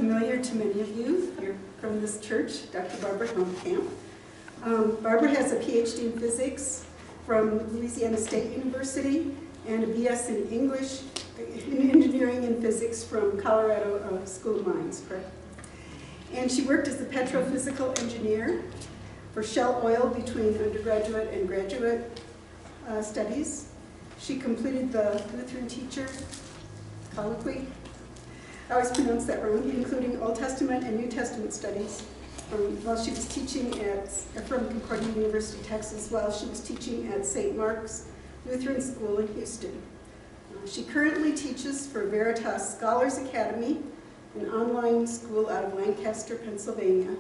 familiar to many of you. You're from this church, Dr. Barbara Helmkamp. Barbara has a PhD in physics from Louisiana State University and a BS in English, in engineering and physics from Colorado School of Mines, correct? And she worked as a petrophysical engineer for Shell Oil between undergraduate and graduate studies. She completed the Lutheran teacher Coalified. I always pronounce that wrong, including Old Testament and New Testament studies while she was teaching from Concordia University, Texas, while she was teaching at St. Mark's Lutheran School in Houston. She currently teaches for Veritas Scholars Academy, an online school out of Lancaster, Pennsylvania.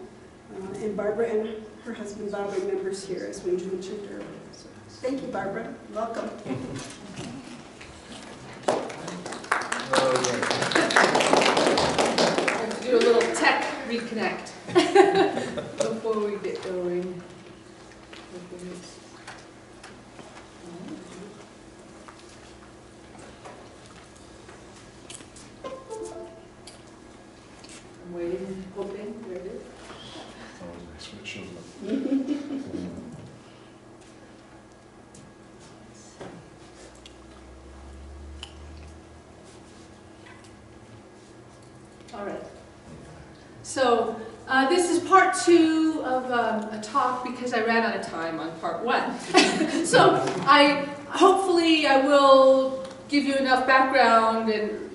And Barbara and her husband Bob are members here, as we mentioned earlier. So, thank you, Barbara. Welcome. Do a little tech reconnect before we get going. I'm waiting, hoping. There it is. Oh, nice. It shows up. All right. So this is part 2 of a talk because I ran out of time on part 1. So hopefully I will give you enough background and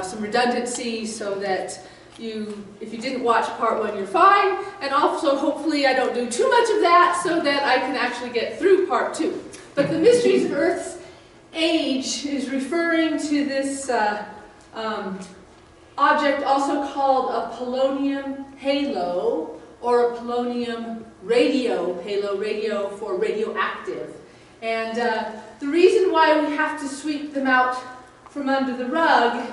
some redundancy so that if you didn't watch part 1, you're fine. And also hopefully I don't do too much of that so that I can actually get through part 2. But the Mysteries of Earth's Age is referring to this object also called a polonium halo, or a polonium radio halo, radio for radioactive. And the reason why we have to sweep them out from under the rug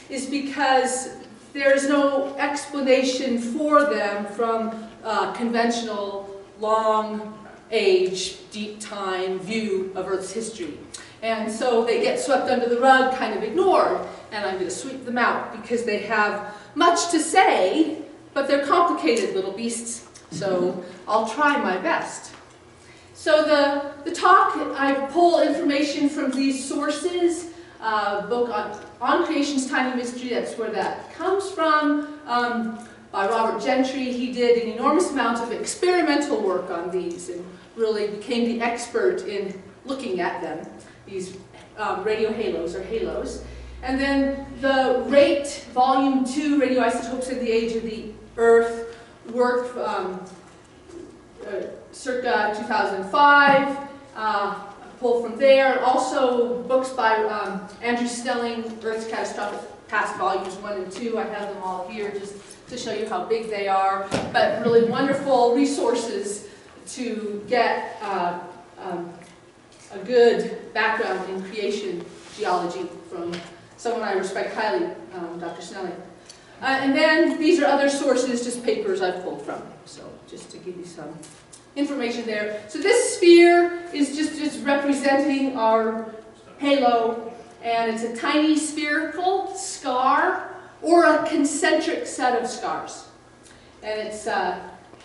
is because there's no explanation for them from conventional long-age, deep-time view of Earth's history. And so they get swept under the rug, kind of ignored, and I'm going to sweep them out because they have much to say, but they're complicated little beasts, so I'll try my best. So the talk, I pull information from these sources, book on Creation's Tiny Mystery, that's where that comes from, by Robert Gentry. He did an enormous amount of experimental work on these and really became the expert in looking at them, these radio halos or halos. And then the Rate, Volume 2, Radioisotopes in the Age of the Earth, work circa 2005, pull from there. Also books by Andrew Snelling, Earth's Catastrophic Past, Volumes 1 and 2. I have them all here just to show you how big they are, but really wonderful resources to get a good background in creation geology from someone I respect highly, Dr. Snelling. And then these are other sources, just papers I've pulled from, so just to give you some information there. So this sphere is just representing our halo, and it's a tiny spherical scar or a concentric set of scars. And it's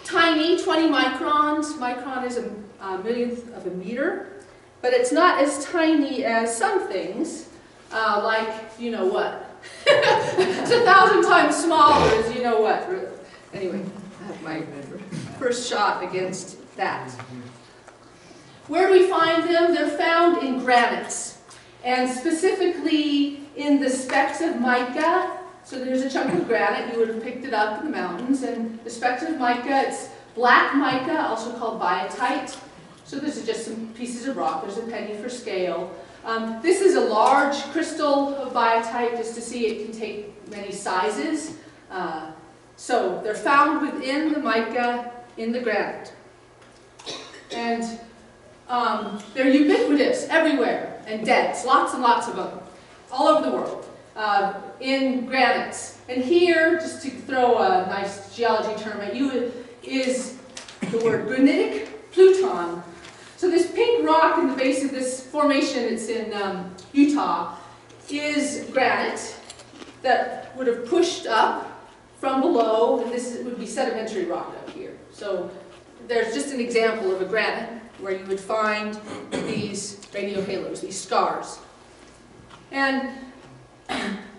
tiny, 20 microns. Micron is a millionth of a meter. But it's not as tiny as some things, like you know what. It's 1,000 times smaller as you know what. Anyway, I have my first shot against that. Where do we find them? They're found in granites, and specifically in the specks of mica. So there's a chunk of granite, you would have picked it up in the mountains, and the specks of mica, it's black mica, also called biotite. So this is just some pieces of rock. There's a penny for scale. This is a large crystal of biotite, just to see it can take many sizes. So they're found within the mica in the granite. And they're ubiquitous everywhere, and dense, lots and lots of them, all over the world, in granites. And here, just to throw a nice geology term at you, is the word granitic pluton. So this pink rock in the base of this formation, it's in Utah, is granite that would have pushed up from below, and this would be sedimentary rock up here. So there's just an example of a granite where you would find these radiohalos, these scars. And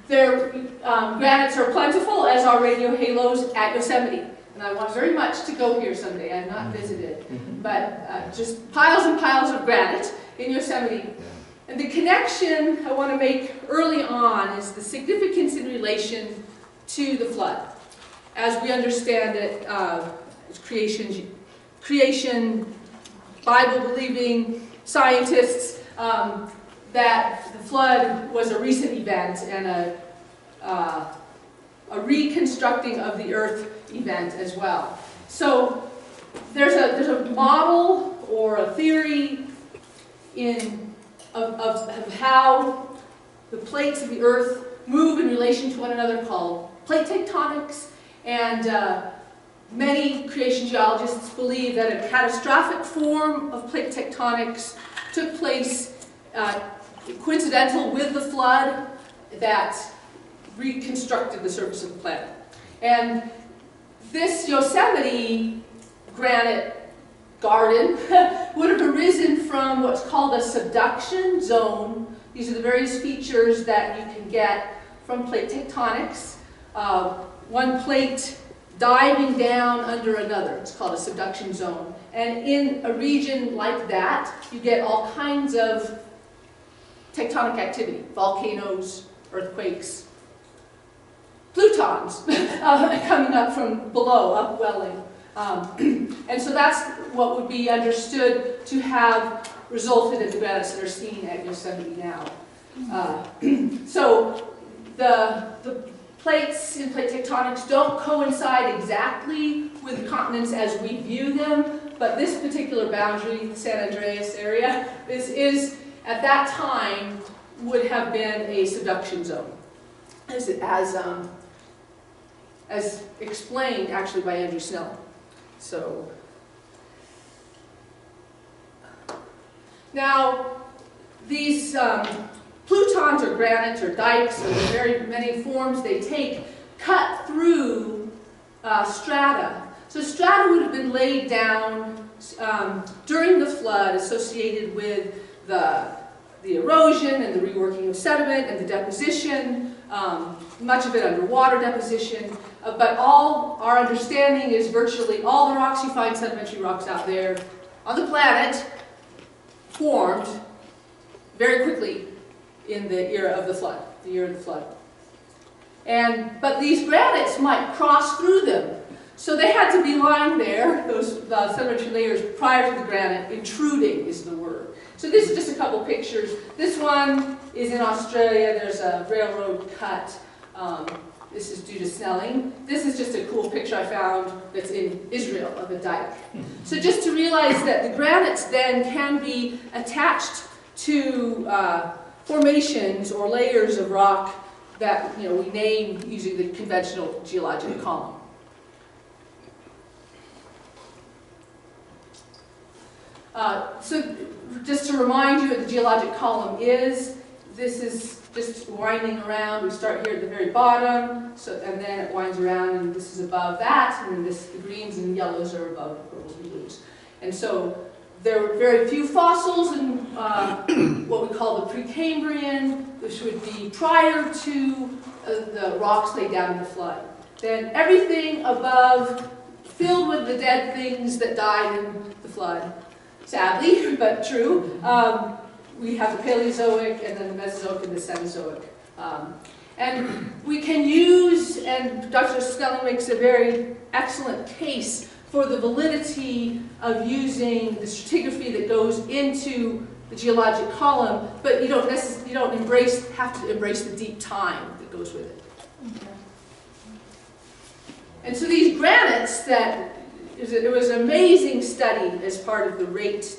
granites are plentiful, as are radiohalos at Yosemite. And I want very much to go here someday. I have not visited, but just piles and piles of granite in Yosemite. And the connection I want to make early on is the significance in relation to the flood. As we understand it, creation, Bible-believing scientists, that the flood was a recent event and a reconstructing of the earth event as well. So there's a model or a theory of how the plates of the earth move in relation to one another called plate tectonics, and many creation geologists believe that a catastrophic form of plate tectonics took place coincidental with the flood that reconstructed the surface of the planet. And this Yosemite granite garden would have arisen from what's called a subduction zone. These are the various features that you can get from plate tectonics. One plate diving down under another. It's called a subduction zone. And in a region like that, you get all kinds of tectonic activity, volcanoes, earthquakes, plutons coming up from below, upwelling. And so that's what would be understood to have resulted in the granites that are seen at Yosemite now. So the plates in plate tectonics don't coincide exactly with the continents as we view them, but this particular boundary, the San Andreas area, is at that time would have been a subduction zone, as explained actually by Andrew Snelling. So now these plutons or granites or dikes, or the very many forms they take, cut through strata. So strata would have been laid down during the flood, associated with the erosion and the reworking of sediment and the deposition, much of it underwater deposition. But all our understanding is virtually all the rocks you find, sedimentary rocks out there on the planet, formed very quickly in the era of the flood, the year of the flood. But these granites might cross through them. So they had to be lying there, those sedimentary layers, prior to the granite. Intruding is the word. So this is just a couple pictures. This one is in Australia. There's a railroad cut. This is due to Snelling. This is just a cool picture I found that's in Israel of a dike. So just to realize that the granites then can be attached to formations or layers of rock that we name using the conventional geologic column. So just to remind you what the geologic column is, this is just winding around. We start here at the very bottom, and then it winds around, and this is above that, and then the greens and yellows are above the purples and blues. And so there were very few fossils in what we call the Precambrian, which would be prior to the rocks laid down in the flood. Then everything above filled with the dead things that died in the flood. Sadly, but true. We have the Paleozoic, and then the Mesozoic, and the Cenozoic. And we can use, and Dr. Snelling makes a very excellent case for the validity of using the stratigraphy that goes into the geologic column, but you don't have to embrace the deep time that goes with it. Okay. And so these granites it was an amazing study as part of the rate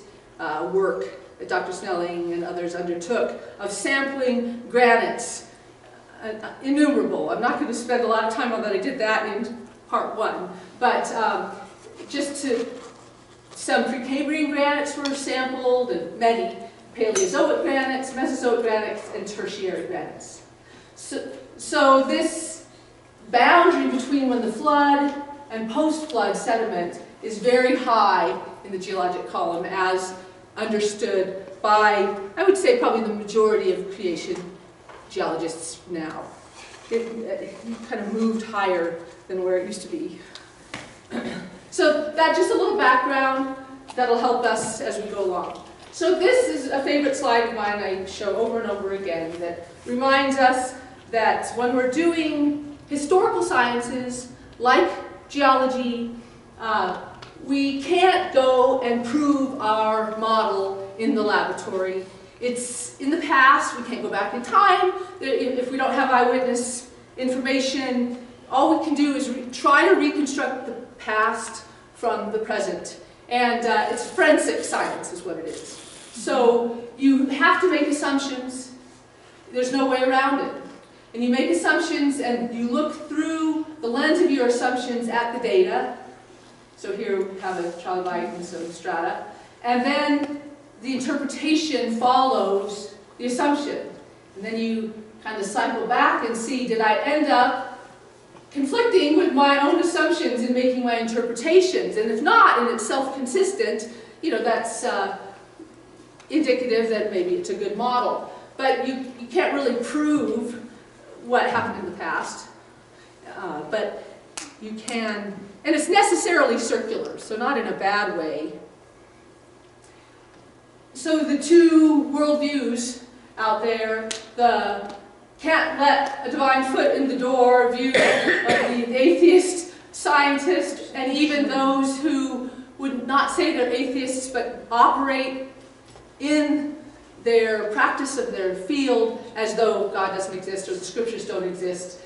work that Dr. Snelling and others undertook of sampling granites, innumerable. I'm not going to spend a lot of time on that. I did that in part one. But some Precambrian granites were sampled, and many Paleozoic granites, Mesozoic granites, and Tertiary granites. So this boundary between when the flood and post-flood sediment is very high in the geologic column, as understood by, I would say, probably the majority of creation geologists now. It kind of moved higher than where it used to be. So that's just a little background that'll help us as we go along. So this is a favorite slide of mine I show over and over again that reminds us that when we're doing historical sciences like geology, we can't go and prove our model in the laboratory. It's in the past, we can't go back in time. If we don't have eyewitness information, all we can do is try to reconstruct the past from the present. And it's forensic science is what it is. So you have to make assumptions. There's no way around it. And you make assumptions and you look through the lens of your assumptions at the data. So here we have a trilobite and some strata. And then the interpretation follows the assumption. And then you kind of cycle back and see, did I end up conflicting with my own assumptions in making my interpretations? And if not, and it's self-consistent, you know, that's indicative that maybe it's a good model. But you can't really prove what happened in the past. But you can, and it's necessarily circular, so not in a bad way. So the two worldviews out there, the can't let a divine foot in the door view of the atheist scientist, and even those who would not say they're atheists but operate in their practice of their field as though God doesn't exist or the scriptures don't exist.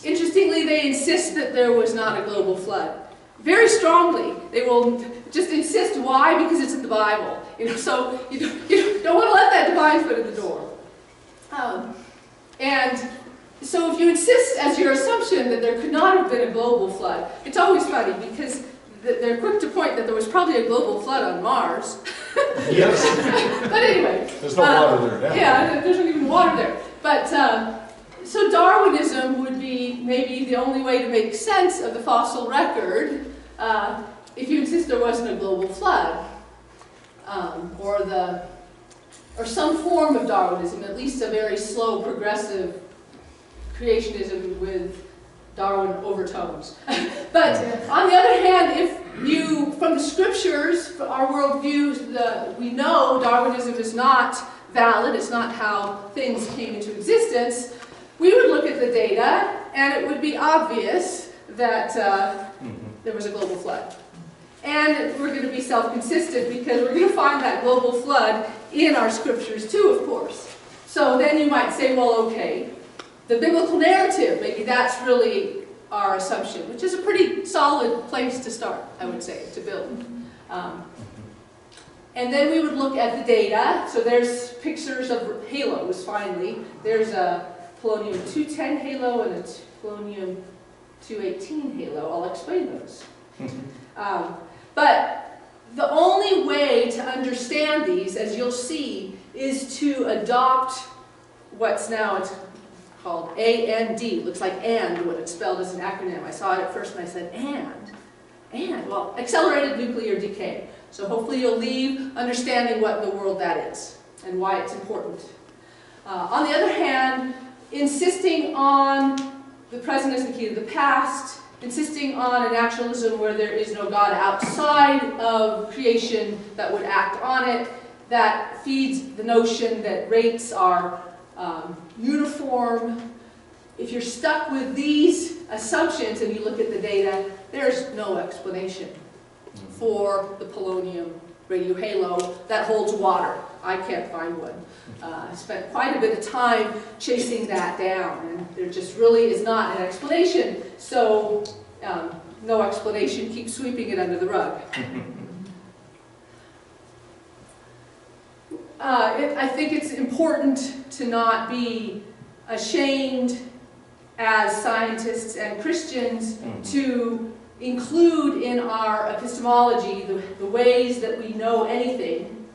Interestingly, they insist that there was not a global flood. Very strongly. They will just insist. Why? Because it's in the Bible. You know, so you don't want to let that divine foot in the door. And so if you insist as your assumption that there could not have been a global flood, it's always funny because they're quick to point that there was probably a global flood on Mars. Yes. But anyway. There's no water there now. Yeah, there's not even water there. But so Darwinism would be maybe the only way to make sense of the fossil record if you insist there wasn't a global flood, or some form of Darwinism, at least a very slow, progressive creationism with Darwin overtones. But on the other hand, if you, from the scriptures, our worldview, we know Darwinism is not valid, it's not how things came into existence, we would look at the data and it would be obvious that there was a global flood. And we're going to be self-consistent because we're going to find that global flood in our scriptures too, of course. So then you might say, well, okay, the biblical narrative, maybe that's really our assumption, which is a pretty solid place to start, I would say, to build. And then we would look at the data. So there's pictures of halos, finally. There's a polonium-210 halo and a polonium-218 halo. I'll explain those. But the only way to understand these, as you'll see, is to adopt what's now it's called AND. Looks like AND when it's spelled as an acronym. I saw it at first and I said, AND, well, accelerated nuclear decay. So hopefully you'll leave understanding what in the world that is and why it's important. On the other hand, insisting on the present as the key to the past, insisting on a naturalism where there is no God outside of creation that would act on it, that feeds the notion that rates are uniform. If you're stuck with these assumptions and you look at the data, there's no explanation for the polonium radiohalo that holds water. I can't find one. I spent quite a bit of time chasing that down, and there just really is not an explanation. So no explanation, keep sweeping it under the rug. I think it's important to not be ashamed as scientists and Christians to include in our epistemology the ways that we know anything,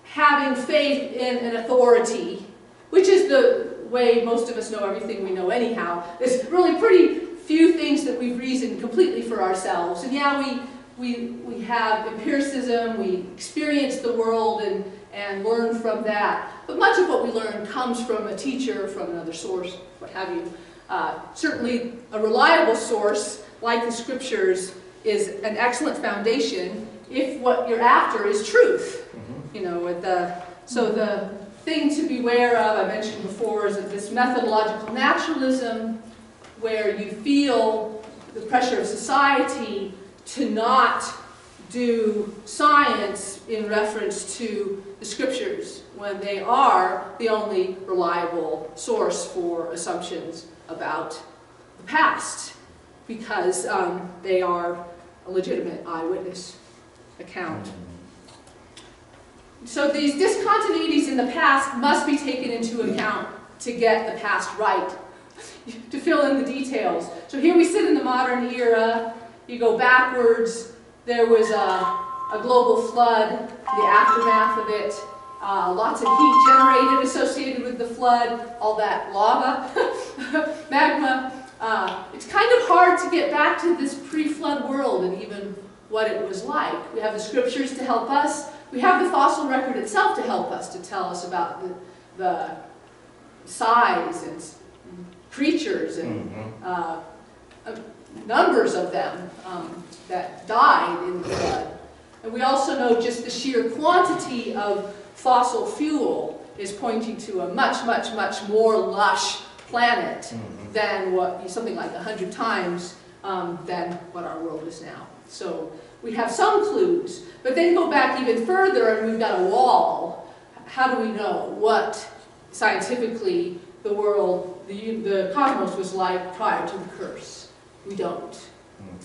having faith in an authority, which is the way most of us know everything we know anyhow. There's really pretty few things that we've reasoned completely for ourselves. And yeah, we have empiricism, we experience the world and learn from that. But much of what we learn comes from a teacher, from another source, what have you. Certainly a reliable source, like the scriptures, is an excellent foundation if what you're after is truth. You know, so the thing to beware of, I mentioned before, is that this methodological naturalism, where you feel the pressure of society to not do science in reference to the scriptures, when they are the only reliable source for assumptions about the past, because they are a legitimate eyewitness account. So these discontinuities in the past must be taken into account to get the past right, to fill in the details. So here we sit in the modern era. You go backwards, there was a global flood, the aftermath of it, lots of heat generated associated with the flood, all that lava, magma. It's kind of hard to get back to this pre-flood world and even what it was like. We have the scriptures to help us. We have the fossil record itself to help us, to tell us about the size and creatures and numbers of them that died in the flood. And we also know just the sheer quantity of fossil fuel is pointing to a much, much, much more lush planet than what, something like 100 times than what our world is now. So we have some clues, but then go back even further and we've got a wall. How do we know what scientifically the world, the cosmos was like prior to the curse? We don't,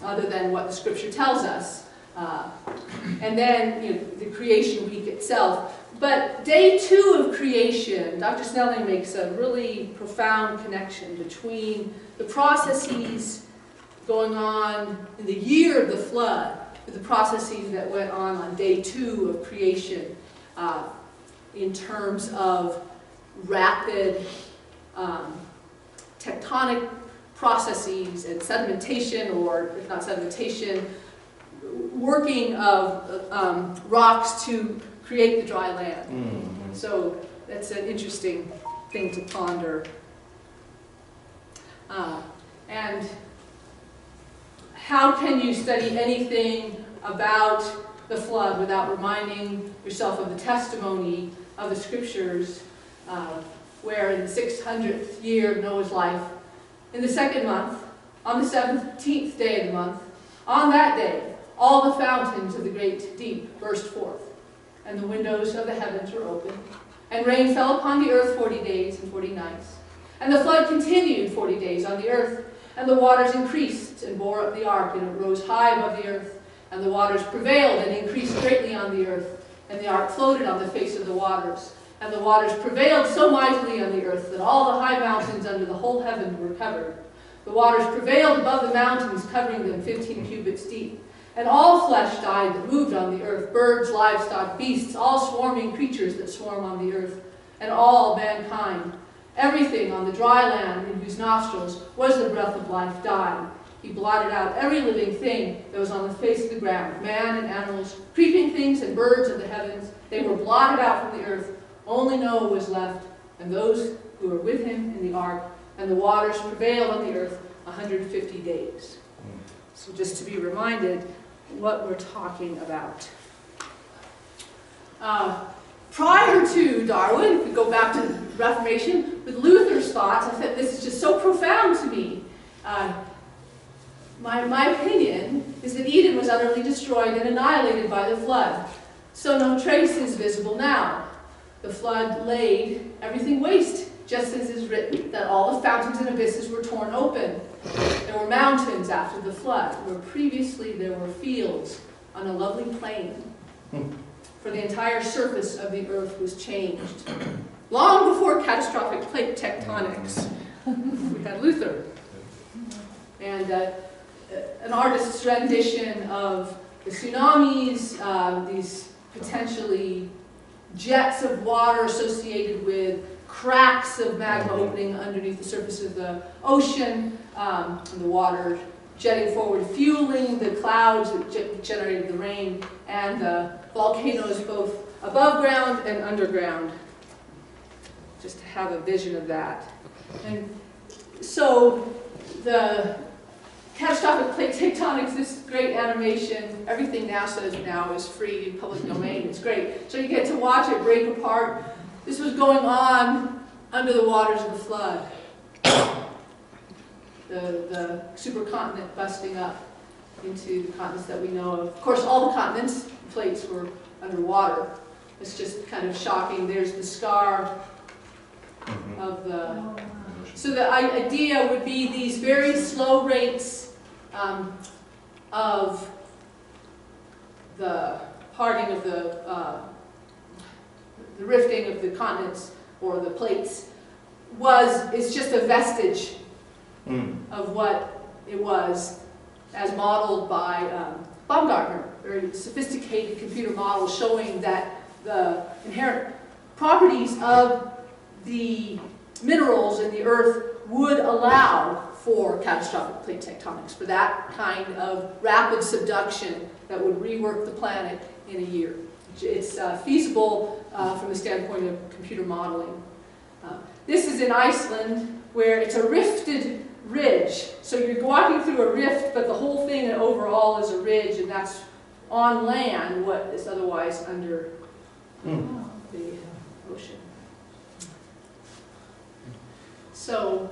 other than what the scripture tells us. And then, you know, the creation week itself. But day 2 of creation, Dr. Snelling makes a really profound connection between the processes going on in the year of the flood with the processes that went on day 2 of creation in terms of rapid tectonic processes and sedimentation, or if not sedimentation, working of rocks to create the dry land. So that's an interesting thing to ponder. And how can you study anything about the flood without reminding yourself of the testimony of the scriptures, where in the 600th year of Noah's life, in the 2nd month, on the 17th day of the month, on that day, all the fountains of the great deep burst forth, and the windows of the heavens were opened, and rain fell upon the earth 40 days and 40 nights. And the flood continued 40 days on the earth, and the waters increased and bore up the ark, and it rose high above the earth, and the waters prevailed and increased greatly on the earth, and the ark floated on the face of the waters. And the waters prevailed so mightily on the earth that all the high mountains under the whole heaven were covered. The waters prevailed above the mountains, covering them 15 cubits deep. And all flesh died that moved on the earth, birds, livestock, beasts, all swarming creatures that swarm on the earth, and all mankind. Everything on the dry land in whose nostrils was the breath of life died. He blotted out every living thing that was on the face of the ground, man and animals, creeping things and birds of the heavens. They were blotted out from the earth. Only Noah was left, and those who were with him in the ark, and the waters prevailed on the earth 150 days. So just to be reminded what we're talking about. Prior to Darwin, if we go back to the Reformation, with Luther's thoughts, I thought this is just so profound to me. My opinion is that Eden was utterly destroyed and annihilated by the flood. So no trace is visible now. The flood laid everything waste, just as is written, that all the fountains and abysses were torn open. There were mountains after the flood, where previously there were fields on a lovely plain. For the entire surface of the earth was changed. Long before catastrophic plate tectonics, we had Luther. And an artist's rendition of the tsunamis, these potentially jets of water associated with cracks of magma opening underneath the surface of the ocean, and the water jetting forward, fueling the clouds that generated the rain, and the volcanoes both above ground and underground. Just to have a vision of that. And so the catastrophic plate tectonics, this great animation, everything NASA does now is free in public domain. It's great. So you get to watch it break apart. This was going on under the waters of the flood. The supercontinent busting up into the continents that we know of. Of course, all the continents, plates were underwater. It's just kind of shocking. There's the scar of the... So the idea would be these very slow rates of the parting of the rifting of the continents or the plates is just a vestige of what it was as modeled by Baumgartner, very sophisticated computer model showing that the inherent properties of the minerals in the earth would allow for catastrophic plate tectonics, for that kind of rapid subduction that would rework the planet in a year. It's feasible from the standpoint of computer modeling. This is in Iceland, where it's a rifted ridge. So you're walking through a rift, but the whole thing overall is a ridge, and that's on land what is otherwise under the ocean. So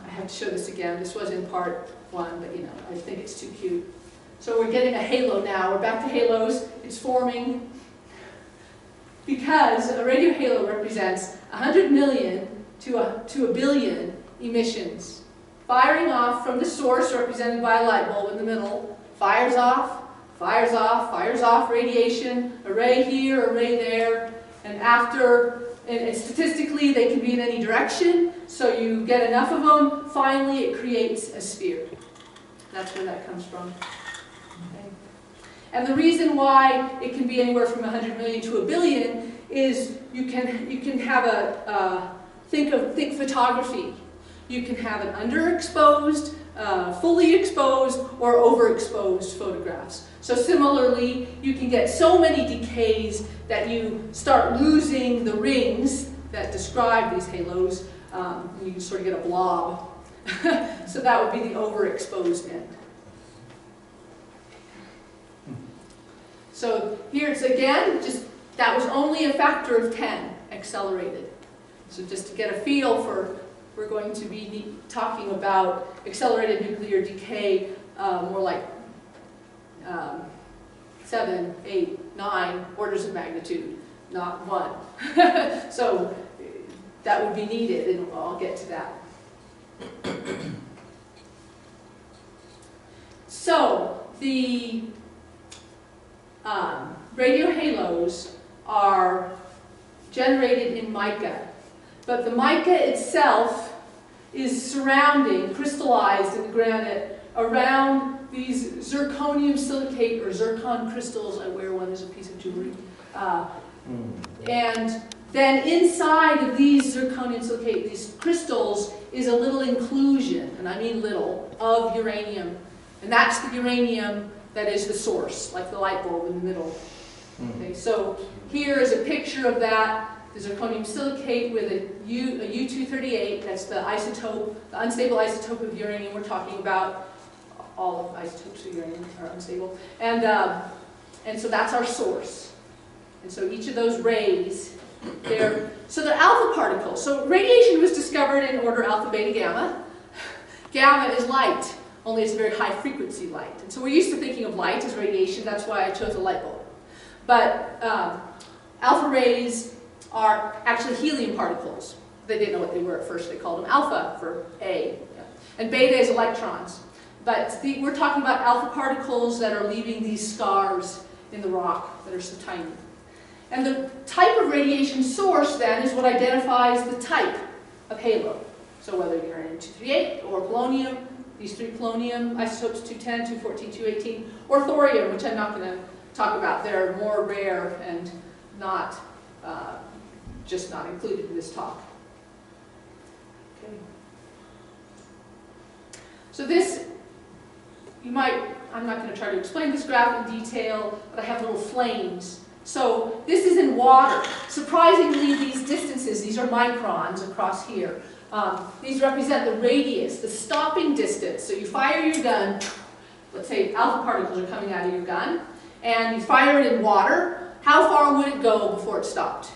I have to show this again. This was in part 1, but I think it's too cute. So we're getting a halo now. We're back to halos. It's forming because a radio halo represents 100 million to a billion emissions, firing off from the source represented by a light bulb in the middle, fires off, fires off, fires off radiation, array here, array there, and and statistically they can be in any direction, so you get enough of them, finally it creates a sphere. That's where that comes from. Okay. And the reason why it can be anywhere from 100 million to a billion is you can have think photography. You can have an underexposed, fully exposed, or overexposed photographs. So similarly, you can get so many decays that you start losing the rings that describe these halos, and you can sort of get a blob. So that would be the overexposed end. So here it's again, that was only a factor of 10 accelerated. So just to get a feel for, we're going to be talking about accelerated nuclear decay, more like 7, 8, 9 orders of magnitude, not 1. So that would be needed, and I'll get to that. So the radio halos are generated in mica, but the mica itself is surrounding, crystallized in the granite, around these zirconium silicate or zircon crystals. I wear one as a piece of jewelry. And then inside of these zirconium silicate, these crystals, is a little inclusion, and I mean little, of uranium. And that's the uranium that is the source, like the light bulb in the middle. Okay, so here is a picture of that, the zirconium silicate with a U-238, that's the isotope, the unstable isotope of uranium we're talking about. All of isotopes of uranium are unstable. And so that's our source. And so each of those rays, they're alpha particles. So radiation was discovered in order alpha, beta, gamma. Gamma is light, only it's a very high frequency light. And so we're used to thinking of light as radiation, that's why I chose a light bulb. But alpha rays are actually helium particles. They didn't know what they were at first, they called them alpha for A. Yeah. And beta is electrons. But we're talking about alpha particles that are leaving these scars in the rock that are so tiny. And the type of radiation source then is what identifies the type of halo. So whether you're in 238 or polonium, these 3 polonium isotopes, 210, 214, 218, or thorium, which I'm not going to talk about. They're more rare and not just not included in this talk. Okay. So this, I'm not going to try to explain this graph in detail, but I have little flames. So this is in water. Surprisingly, these distances, these are microns across here. These represent the radius, the stopping distance. So you fire your gun, let's say alpha particles are coming out of your gun, and you fire it in water. How far would it go before it stopped?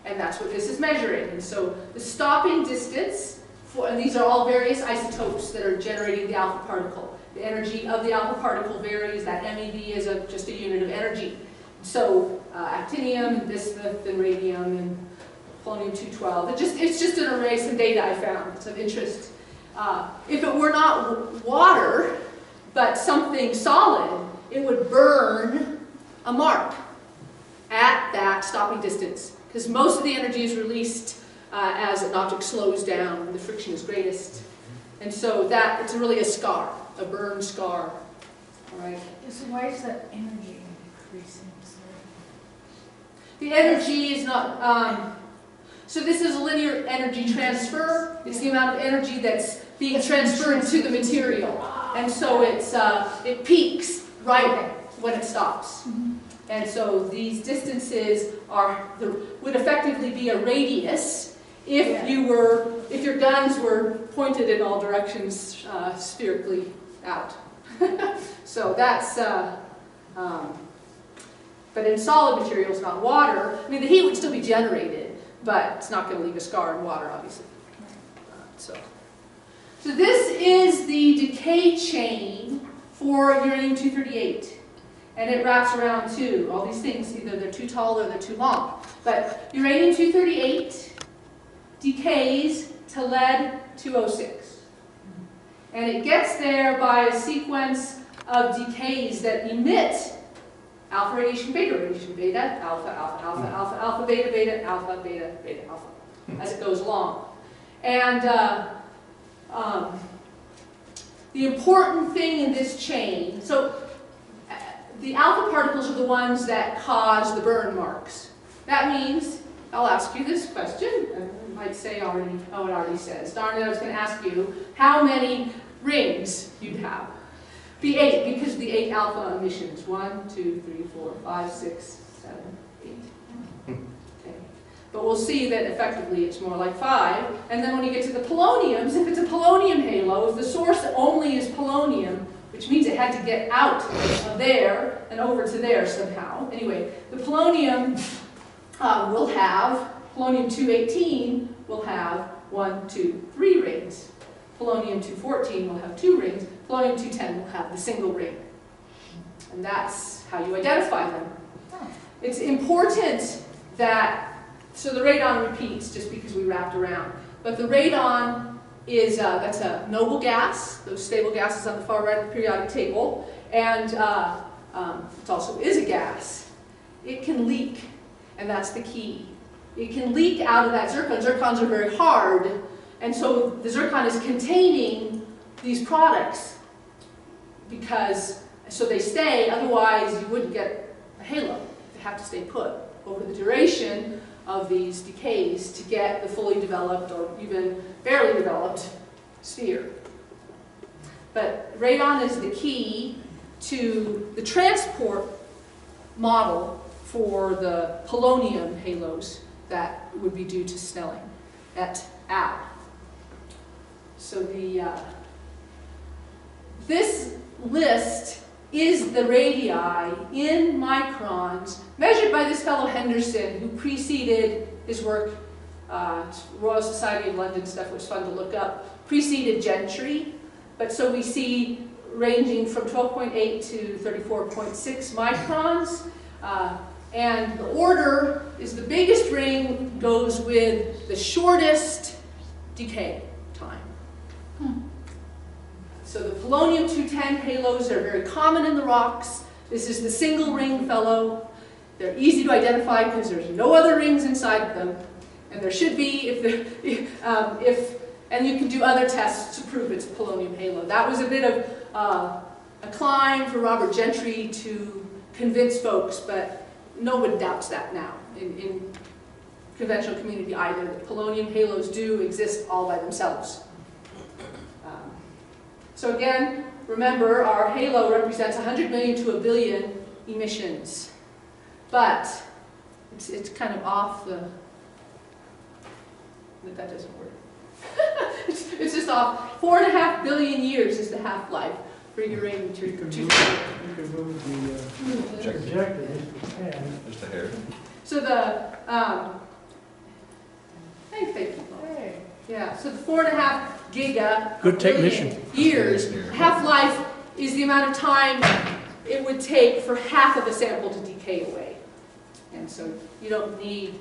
And that's what this is measuring. And so the stopping distance, and these are all various isotopes that are generating the alpha particle. The energy of the alpha particle varies. That MeV is just a unit of energy. So actinium, and bismuth, and radium, and polonium-212. It's just an array, some data I found. It's of interest. If it were not water, but something solid, it would burn a mark at that stopping distance. Because most of the energy is released as an object slows down and the friction is greatest. And so it's really a scar, a burn scar. All right. So why is that energy increasing? The energy is not, so this is a linear energy transfer. It's the amount of energy that's being transferred to the material. And so it peaks right when it stops. And so these distances would effectively be a radius if your guns were pointed in all directions spherically out. So that's, but in solid materials, not water, I mean the heat would still be generated, but it's not going to leave a scar in water, obviously. So this is the decay chain for uranium-238. And it wraps around too. All these things, either they're too tall or they're too long. But uranium-238 decays to lead-206. And it gets there by a sequence of decays that emit alpha radiation, beta, alpha, alpha, alpha, alpha, alpha, beta, beta, alpha, beta, beta, alpha, as it goes along. And the important thing in this chain, so the alpha particles are the ones that cause the burn marks. That means, I'll ask you this question. You might say already, oh, it already says. Darn it, I was going to ask you how many rings you'd have. Be 8, because the 8 alpha emissions. 1, 2, 3, 4, 5, 6, 7, 8. Okay. But we'll see that effectively it's more like 5. And then when you get to the poloniums, if it's a polonium halo, if the source only is polonium, which means it had to get out of there and over to there somehow. Anyway, the polonium will have, polonium-218 will have 1, 2, 3 rings. Polonium-214 will have 2 rings. Polonium-210 will have the single ring. And that's how you identify them. It's important that, so the radon repeats just because we wrapped around. But the radon is, that's a noble gas, those stable gases on the far right of the periodic table, and it also is a gas. It can leak, and that's the key. It can leak out of that zircon. Zircons are very hard, and so the zircon is containing these products because, so they stay, otherwise you wouldn't get a halo. They have to stay put over the duration of these decays to get the fully developed or even barely developed sphere. But radon is the key to the transport model for the polonium halos that would be due to Snelling et al. So this list is the radii in microns measured by this fellow Henderson, who preceded his work, Royal Society of London stuff was fun to look up, preceded Gentry. But so we see ranging from 12.8 to 34.6 microns. And the order is the biggest ring goes with the shortest decay time. So the polonium-210 halos are very common in the rocks. This is the single ring fellow. They're easy to identify because there's no other rings inside of them. And there should be and you can do other tests to prove it's a polonium halo. That was a bit of a climb for Robert Gentry to convince folks, but no one doubts that now. conventional community either. The polonium halos do exist all by themselves. So again, remember, our halo represents 100 million to a billion emissions. But it's kind of off the... That doesn't work. it's just off. 4.5 billion years is the half-life for uranium-240. You could move the projector if you can. Just a hair. So the, thank you. Hey. Yeah, so the 4.5 giga Good billion technician. years, half-life is the amount of time it would take for half of a sample to decay away. And so you don't need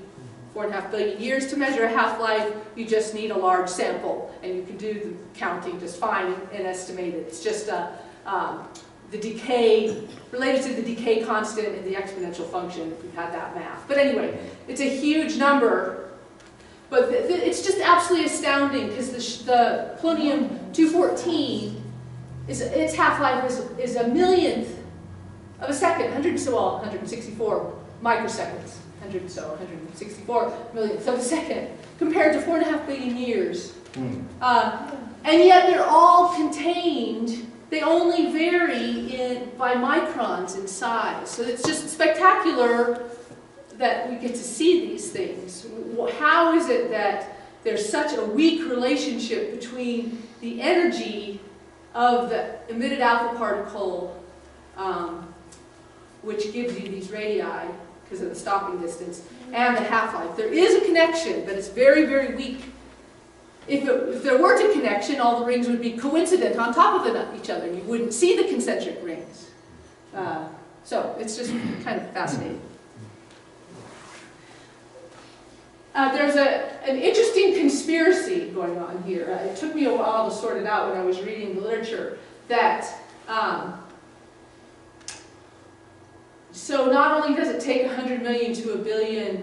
4.5 billion years to measure a half-life, you just need a large sample, and you can do the counting just fine and estimate it. It's just the decay, related to the decay constant in the exponential function, if we've had that math. But anyway, it's a huge number, but it's just absolutely astounding, because the polonium-214, its half-life is a millionth of a second, 164 microseconds. 164 millionths of a second, compared to 4.5 billion years. And yet they're all contained, they only vary by microns in size. So it's just spectacular that we get to see these things. How is it that there's such a weak relationship between the energy of the emitted alpha particle, which gives you these radii, because of the stopping distance, and the half-life? There is a connection, but it's very, very weak. If there weren't a connection, all the rings would be coincident on top of each other. You wouldn't see the concentric rings. So it's just kind of fascinating. There's an interesting conspiracy going on here. It took me a while to sort it out when I was reading the literature. That so not only does it take 100 million to a billion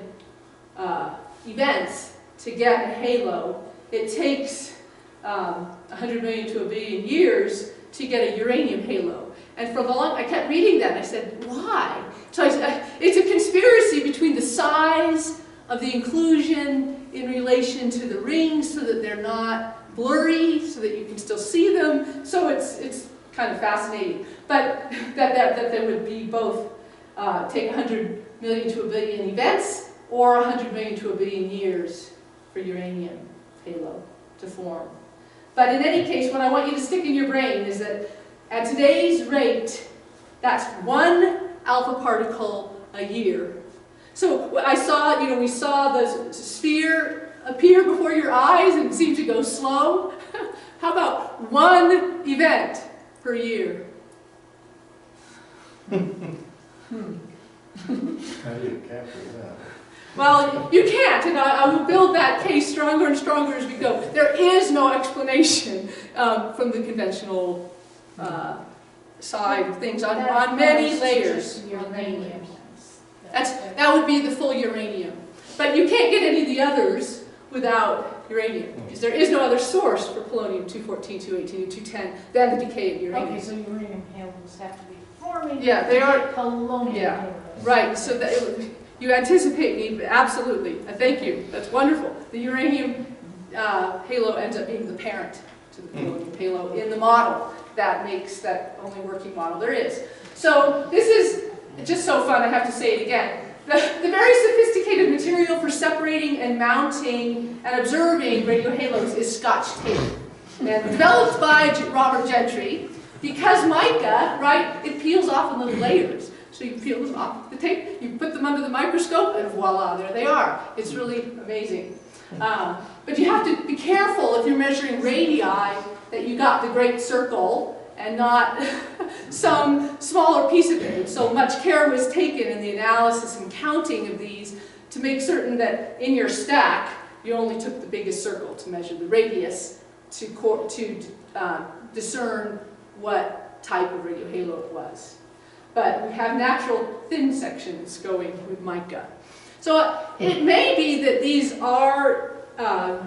events to get a halo, it takes 100 million to a billion years to get a uranium halo. And for long, I kept reading that, and I said, why? So it's a conspiracy between the size of the inclusion in relation to the rings, so that they're not blurry, so that you can still see them. So it's kind of fascinating. But that they would be both take 100 million to a billion events, or 100 million to a billion years for uranium halo to form. But in any case, what I want you to stick in your brain is that at today's rate, that's one alpha particle a year. So I saw, we saw the sphere appear before your eyes and seem to go slow. How about one event per year? How do you capture that? Well, you can't, and I will build that case stronger and stronger as we go. There is no explanation from the conventional side of things on many layers. Uranium. That would be the full uranium. But you can't get any of the others without uranium, because there is no other source for polonium-214, 218, and 210 than the decay of uranium. Okay, so uranium halos have to be forming. Yeah, they are. Polonium halos. Right, so that you anticipate me, absolutely. Thank you, that's wonderful. The uranium halo ends up being the parent to the polonium halo in the model that makes that only working model there is. So this is just so fun, I have to say it again. The very sophisticated material for separating and mounting and observing radio halos is Scotch tape. And developed by Robert Gentry, because mica, right, it peels off in little layers. So you peel them off the tape, you put them under the microscope, and voila, there they are. It's really amazing. But you have to be careful if you're measuring radii that you got the great circle and not some smaller piece of it. And so much care was taken in the analysis and counting of these to make certain that in your stack, you only took the biggest circle to measure the radius to discern what type of radio halo it was. But we have natural thin sections going with mica. So it may be that these are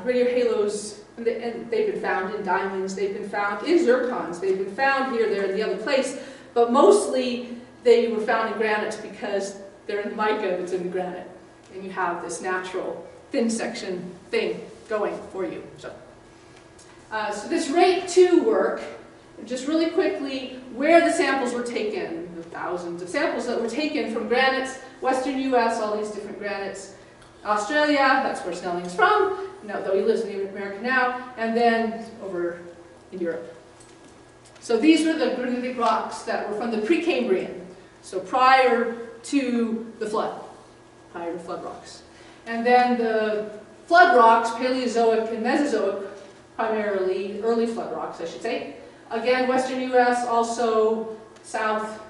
radio halos, and they've been found in diamonds, they've been found in zircons, they've been found here, there, and the other place, but mostly they were found in granites because they're in the mica that's in the granite, and you have this natural thin section thing going for you. So this rate 2 work, just really quickly, where the samples were taken, the thousands of samples that were taken from granites, Western US, all these different granites, Australia, that's where Snelling's from, though he lives in America now, and then over in Europe. So these were the granitic rocks that were from the Precambrian, so prior to the flood, prior to flood rocks. And then the flood rocks, Paleozoic and Mesozoic, primarily early flood rocks, I should say. Again, Western US, also South,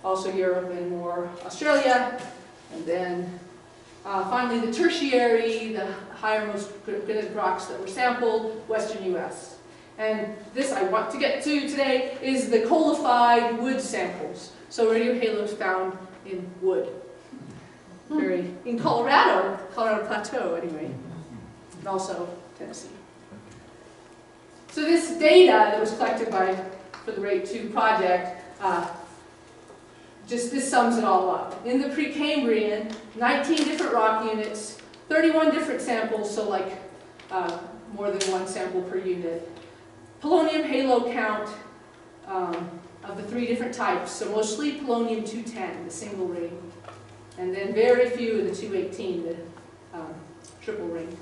also Europe and more Australia. And then finally the tertiary, the highermost granitic rocks that were sampled, Western US. And this I want to get to today is the Coalified wood samples. So uranium halos found in wood. In Colorado Plateau anyway, and also Tennessee. So this data that was collected for the Rate 2 project, this sums it all up. In the Precambrian, 19 different rock units, 31 different samples, so like more than one sample per unit. Polonium halo count of the 3 different types, so mostly polonium-210, the single ring. And then very few of the 218, the triple ring.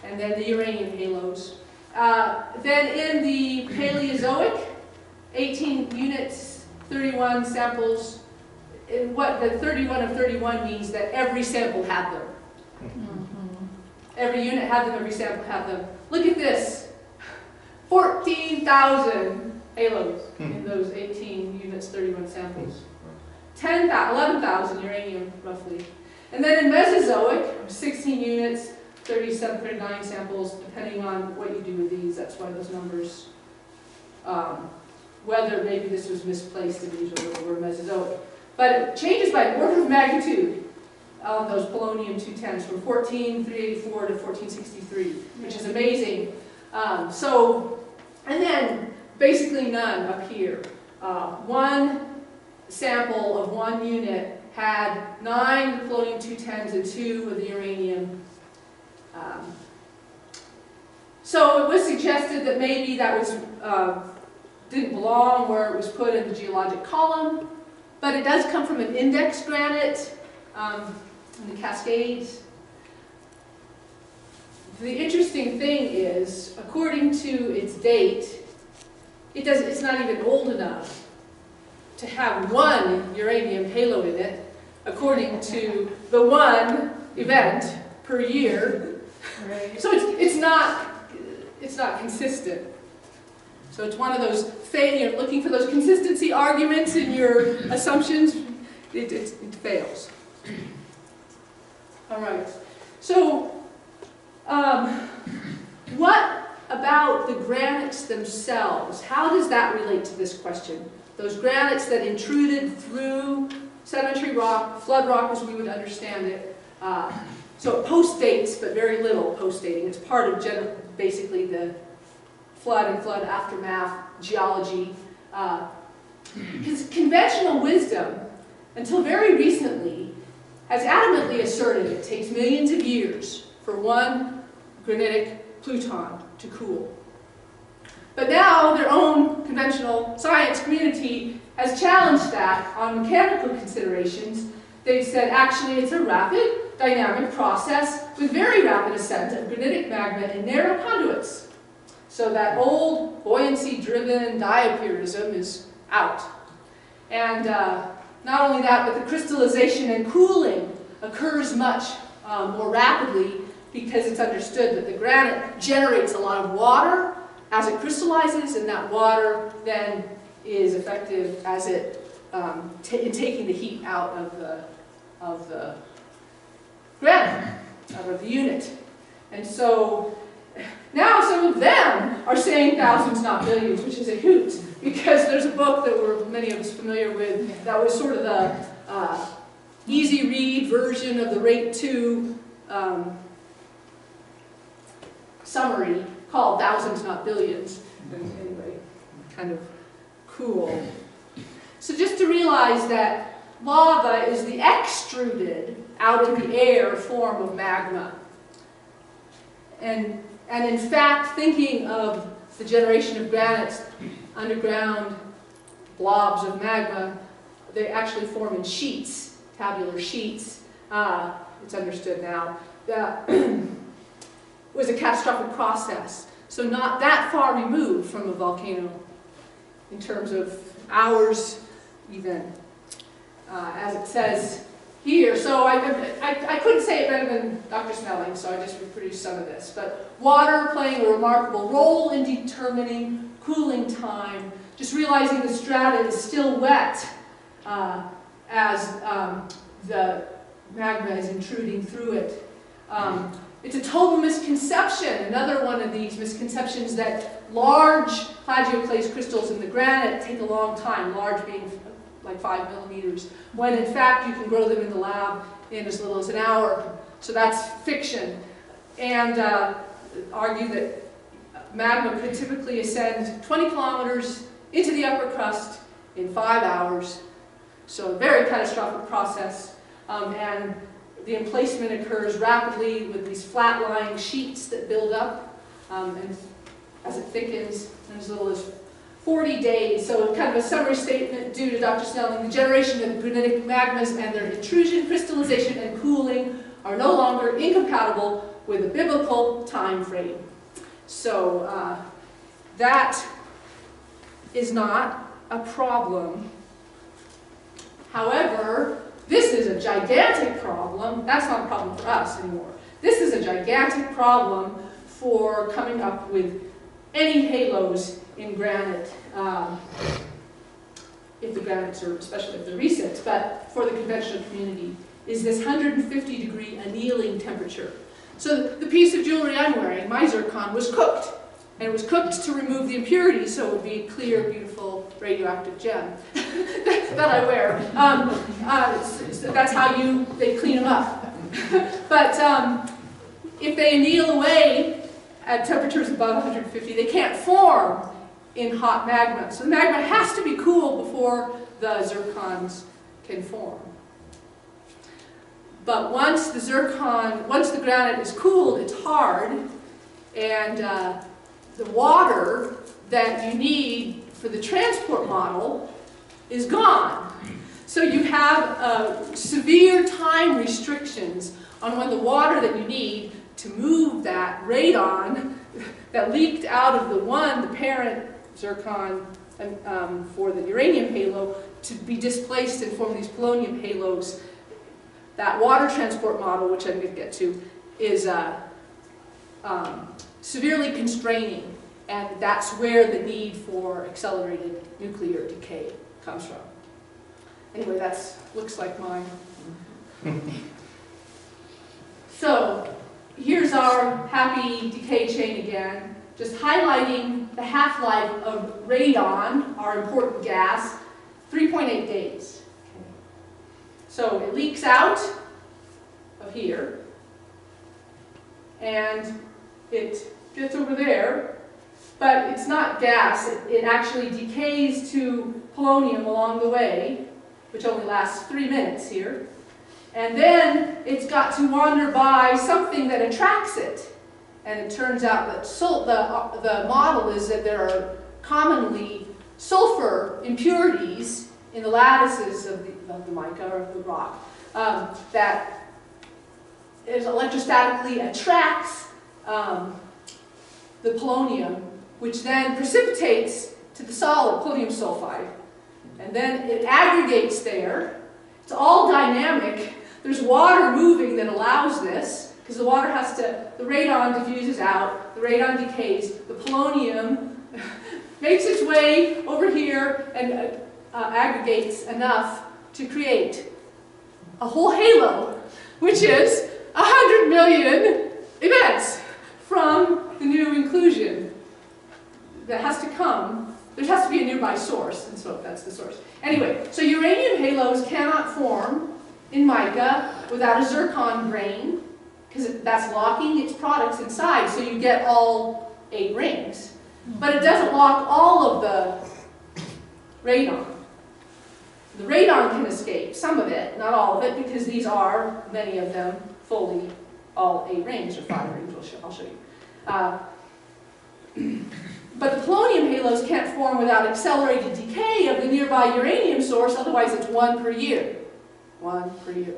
And then the uranium halos. Then in the Paleozoic, 18 units, 31 samples. And what the 31 of 31 means that every sample had them. Every unit had them, every sample had them. Look at this. 14,000 halos in those 18 units, 31 samples. 11,000 uranium, roughly. And then in Mesozoic, 16 units, 37, 39 samples, depending on what you do with these. That's why those numbers, whether maybe this was misplaced and these were Mesozoic. But it changes by an order of magnitude of those polonium-210s from 14,384 to 1463, which is amazing. And then basically none up here. One sample of one unit had 9 polonium-210s and 2 of the uranium. So it was suggested that maybe that was didn't belong where it was put in the geologic column, but it does come from an index granite in the Cascades. The interesting thing is, according to its date, it's not even old enough to have one uranium halo in it, according to the one event per year. Right. So it's not consistent. So it's one of those you're looking for those consistency arguments in your assumptions. It fails. All right. So what about the granites themselves? How does that relate to this question? Those granites that intruded through sedimentary rock, flood rock as we would understand it. So it post-dates, but very little post-dating. It's part of basically the flood and flood aftermath geology. Because conventional wisdom, until very recently, has adamantly asserted it takes millions of years for one granitic pluton to cool. But now their own conventional science community has challenged that on mechanical considerations. They've said actually it's a rapid dynamic process with very rapid ascent of granitic magma in narrow conduits. So that old buoyancy-driven diapirism is out. And not only that, but the crystallization and cooling occurs much more rapidly because it's understood that the granite generates a lot of water as it crystallizes, and that water then is effective as it in taking the heat out of the granite, out of the unit. And so now some of them are saying thousands, not billions, which is a hoot, because there's a book that many of us familiar with that was sort of the easy read version of the Rate 2 summary called Thousands, Not Billions. Anyway, kind of cool. So just to realize that lava is the extruded out in the air form of magma. And in fact, thinking of the generation of granites, underground blobs of magma, they actually form in sheets, tabular sheets. It's understood now. That was a catastrophic process. So not that far removed from a volcano in terms of hours even, as it says here. So I couldn't say it better than Dr. Snelling, so I just reproduced some of this. But water playing a remarkable role in determining cooling time, just realizing the strata is still wet as the magma is intruding through it. It's a total misconception, another one of these misconceptions, that large plagioclase crystals in the granite take a long time, large being like 5 millimeters, when in fact you can grow them in the lab in as little as an hour. So that's fiction. And argue that magma could typically ascend 20 kilometers into the upper crust in 5 hours. So a very catastrophic process. And the emplacement occurs rapidly with these flat-lying sheets that build up, and as it thickens, in as little as 40 days. So kind of a summary statement due to Dr. Snelling: the generation of granitic magmas and their intrusion, crystallization, and cooling are no longer incompatible with a biblical time frame. So that is not a problem. However, this is a gigantic problem. That's not a problem for us anymore. This is a gigantic problem for coming up with any halos in granite, if the granites are, especially if they're recent, but for the conventional community, is this 150-degree annealing temperature. So the piece of jewelry I'm wearing, my zircon, was cooked. And it was cooked to remove the impurities, so it would be a clear, beautiful, radioactive gem that I wear. That's how they clean them up. But if they anneal away at temperatures above 150, they can't form in hot magma. So the magma has to be cooled before the zircons can form. But once the granite is cooled, it's hard, and the water that you need for the transport model is gone. So you have severe time restrictions on when the water that you need to move that radon that leaked out of the parent zircon for the uranium halo to be displaced and form these polonium halos. That water transport model, which I'm going to get to, is severely constraining, and that's where the need for accelerated nuclear decay comes from. Anyway, that looks like mine. So here's our happy decay chain again, just highlighting the half-life of radon, our important gas, 3.8 days. So it leaks out of here, and it gets over there, but it's not gas. It actually decays to polonium along the way, which only lasts 3 minutes here. And then it's got to wander by something that attracts it. And it turns out that the model is that there are commonly sulfur impurities in the lattices of the mica or of the rock that electrostatically attracts the polonium, which then precipitates to the solid polonium sulfide. And then it aggregates there. It's all dynamic. There's water moving that allows this, because the water has to, the radon diffuses out, the radon decays, the polonium makes its way over here and aggregates enough to create a whole halo, which is 100 million events from the new inclusion that has to come. There has to be a nearby source, and so that's the source. Anyway, so uranium halos cannot form in mica without a zircon grain, because that's locking its products inside, so you get all 8 rings. But it doesn't lock all of the radon. The radon can escape, some of it, not all of it, because these are, many of them, fully all 8 rings, or 5 rings, I'll show you. But the polonium halos can't form without accelerated decay of the nearby uranium source, otherwise it's 1 per year. 1 per year.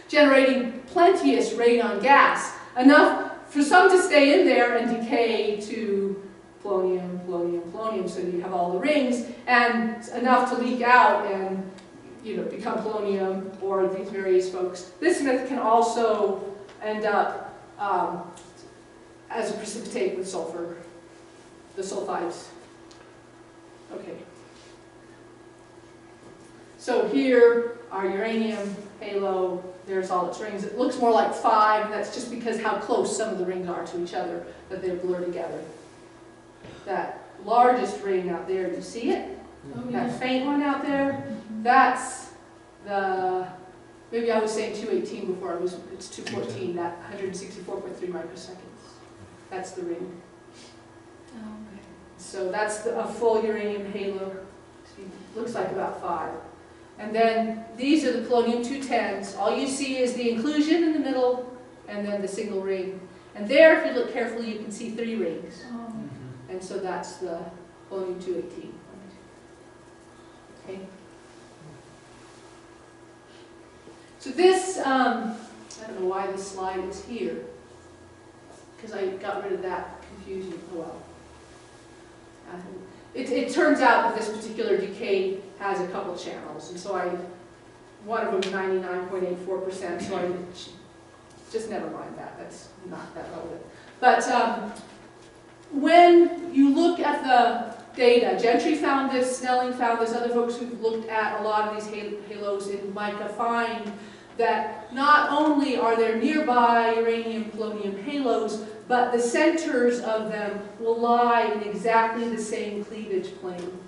Generating plenteous radon gas, enough for some to stay in there and decay to polonium, polonium, polonium, so you have all the rings, and enough to leak out and become polonium or these various folks. Bismuth can also end up as a precipitate with sulfur, the sulfides. Okay. So here, our uranium halo, there's all its rings. It looks more like 5, and that's just because how close some of the rings are to each other, that they're blurred together. That largest ring out there, do you see it? Oh, That faint one out there, that's the, maybe I was saying 218 before, it's 214, that 164.3 microseconds. That's the ring. Oh, okay. So that's a full uranium halo. Looks like about 5. And then these are the polonium-210s. All you see is the inclusion in the middle and then the single ring. And there, if you look carefully, you can see 3 rings. Oh. And so that's the polonium-218. Okay. So this, I don't know why this slide is here, because I got rid of that confusion. Oh well. It turns out that this particular decay has a couple channels, and so one of them 99.84%, so I just never mind that. That's not that relevant. But when you look at the data, Gentry found this, Snelling found this, other folks who've looked at a lot of these halos in mica find that not only are there nearby uranium-polonium halos, but the centers of them will lie in exactly the same cleavage plane.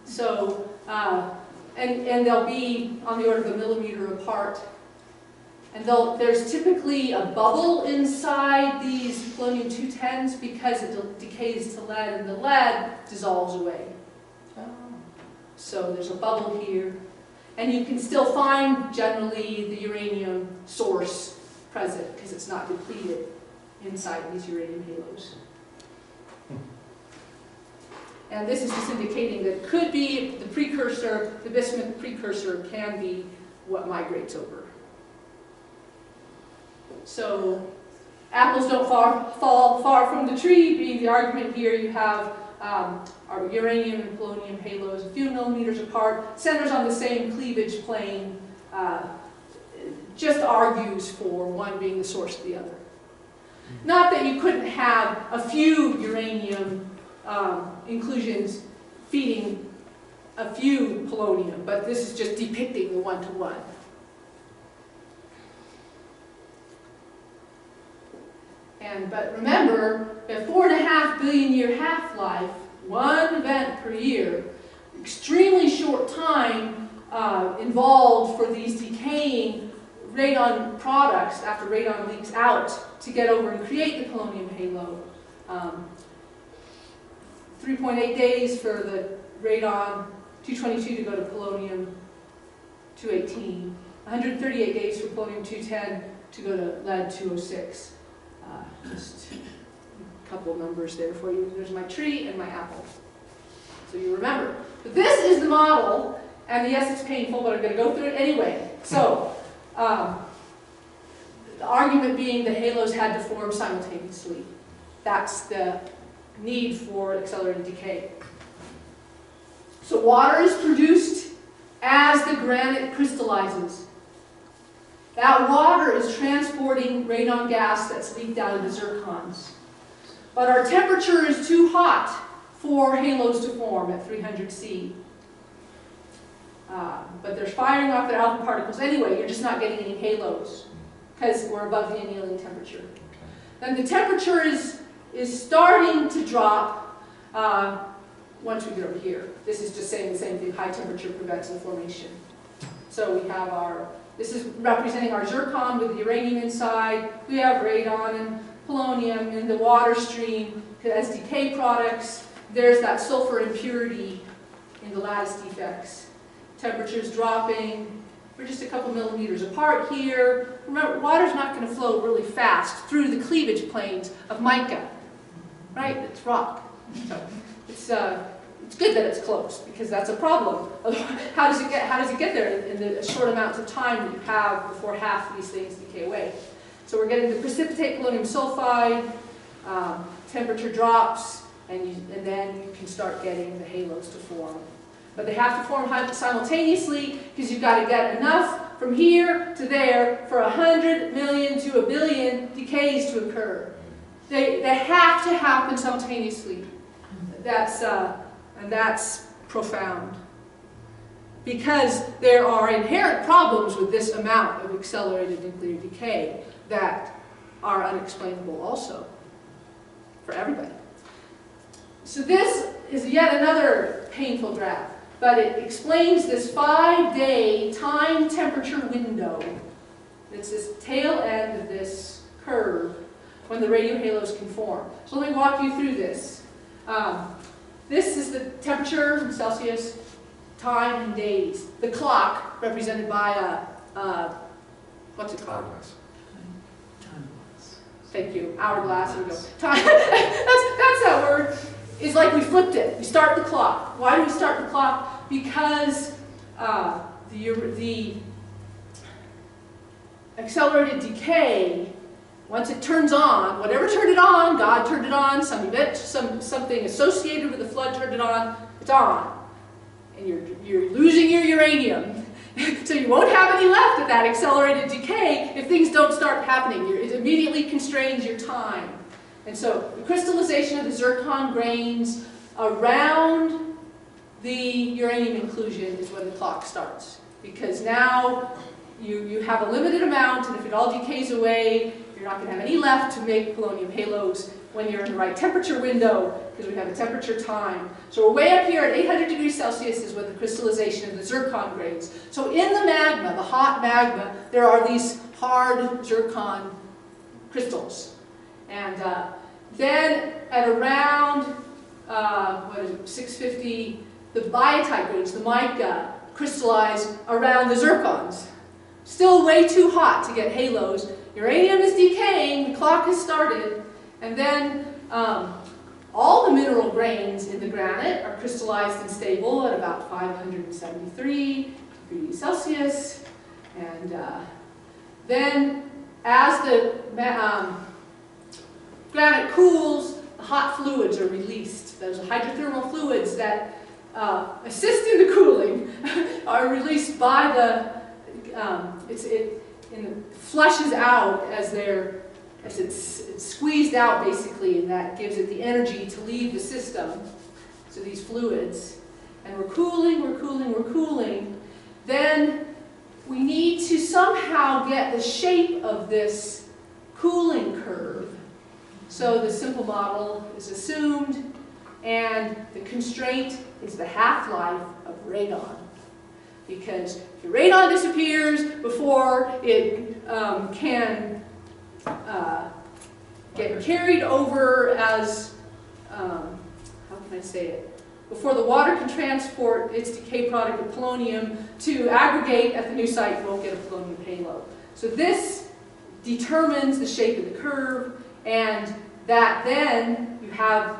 So, and they'll be on the order of a millimeter apart. And there's typically a bubble inside these polonium-210s because it decays to lead, and the lead dissolves away. So there's a bubble here. And you can still find, generally, the uranium source present because it's not depleted inside these uranium halos. And this is just indicating that it could be the precursor, the bismuth precursor can be what migrates over. So apples don't fall far from the tree, being the argument here. You have our uranium and polonium halos a few millimeters apart, centers on the same cleavage plane, just argues for one being the source of the other. Not that you couldn't have a few uranium inclusions feeding a few polonium, but this is just depicting the one-to-one. But remember, a 4.5 billion year half-life, 1 event per year, extremely short time involved for these decaying radon products after radon leaks out to get over and create the polonium halo. 3.8 days for the radon 222 to go to polonium 218. 138 days for polonium 210 to go to lead 206. Just a couple of numbers there for you. There's my tree and my apple. So you remember. But this is the model, and yes, it's painful, but I'm going to go through it anyway. So, the argument being the halos had to form simultaneously. That's the need for accelerated decay. So water is produced as the granite crystallizes. That water is transporting radon gas that's leaked out of the zircons. But our temperature is too hot for halos to form at 300 C. But they're firing off their alpha particles anyway. You're just not getting any halos because we're above the annealing temperature. Then the temperature is starting to drop once we get over here. This is just saying the same thing. High temperature prevents the formation. So we have this is representing our zircon with the uranium inside. We have radon and polonium in the water stream as decay products. There's that sulfur impurity in the lattice defects. Temperature's dropping, We're just a couple millimeters apart here. Remember, water's not going to flow really fast through the cleavage planes of mica, right? It's rock. So it's good that it's close, because that's a problem. How does it get there in the short amounts of time that you have before half of these things decay away? So we're getting the precipitate polonium sulfide, temperature drops, and then you can start getting the halos to form. But they have to form simultaneously, because you've got to get enough from here to there for 100 million to a billion decays to occur. They have to happen simultaneously. And that's profound. Because there are inherent problems with this amount of accelerated nuclear decay that are unexplainable also for everybody. So this is yet another painful graph, but it explains this 5-day time temperature window. It's this tail end of this curve when the radiohalos can form. So let me walk you through this. This is the temperature in Celsius, time in days. The clock, represented by a what's it called? Hourglass. Thank you. Hourglass. Here we go. Time. that's that word. It's like we flipped it. We start the clock. Why do we start the clock? Because the accelerated decay, once it turns on, whatever turned it on, God turned it on, some event, something associated with the flood turned it on, it's on. And you're losing your uranium. So you won't have any left of that accelerated decay if things don't start happening. It immediately constrains your time. And so the crystallization of the zircon grains around the uranium inclusion is when the clock starts. Because now you have a limited amount, and if it all decays away, you're not going to have any left to make polonium halos when you're in the right temperature window, because we have a temperature time. So we're way up here at 800 degrees Celsius is when the crystallization of the zircon grains. So in the magma, the hot magma, there are these hard zircon crystals. And then at around, 650, the biotite grains, the mica, crystallize around the zircons. Still way too hot to get halos. Uranium is decaying, the clock has started, and then all the mineral grains in the granite are crystallized and stable at about 573 degrees Celsius. And then as the granite cools, the hot fluids are released. Those hydrothermal fluids that assist in the cooling are released by the, it flushes out as it's squeezed out basically, and that gives it the energy to leave the system. So these fluids, and we're cooling, we're cooling, we're cooling. Then we need to somehow get the shape of this cooling curve. So the simple model is assumed, and the constraint is the half-life of radon. Because if your radon disappears before it can get carried over as, how can I say it? Before the water can transport its decay product of polonium to aggregate at the new site, you won't get a polonium halo. So this determines the shape of the curve, and that then you have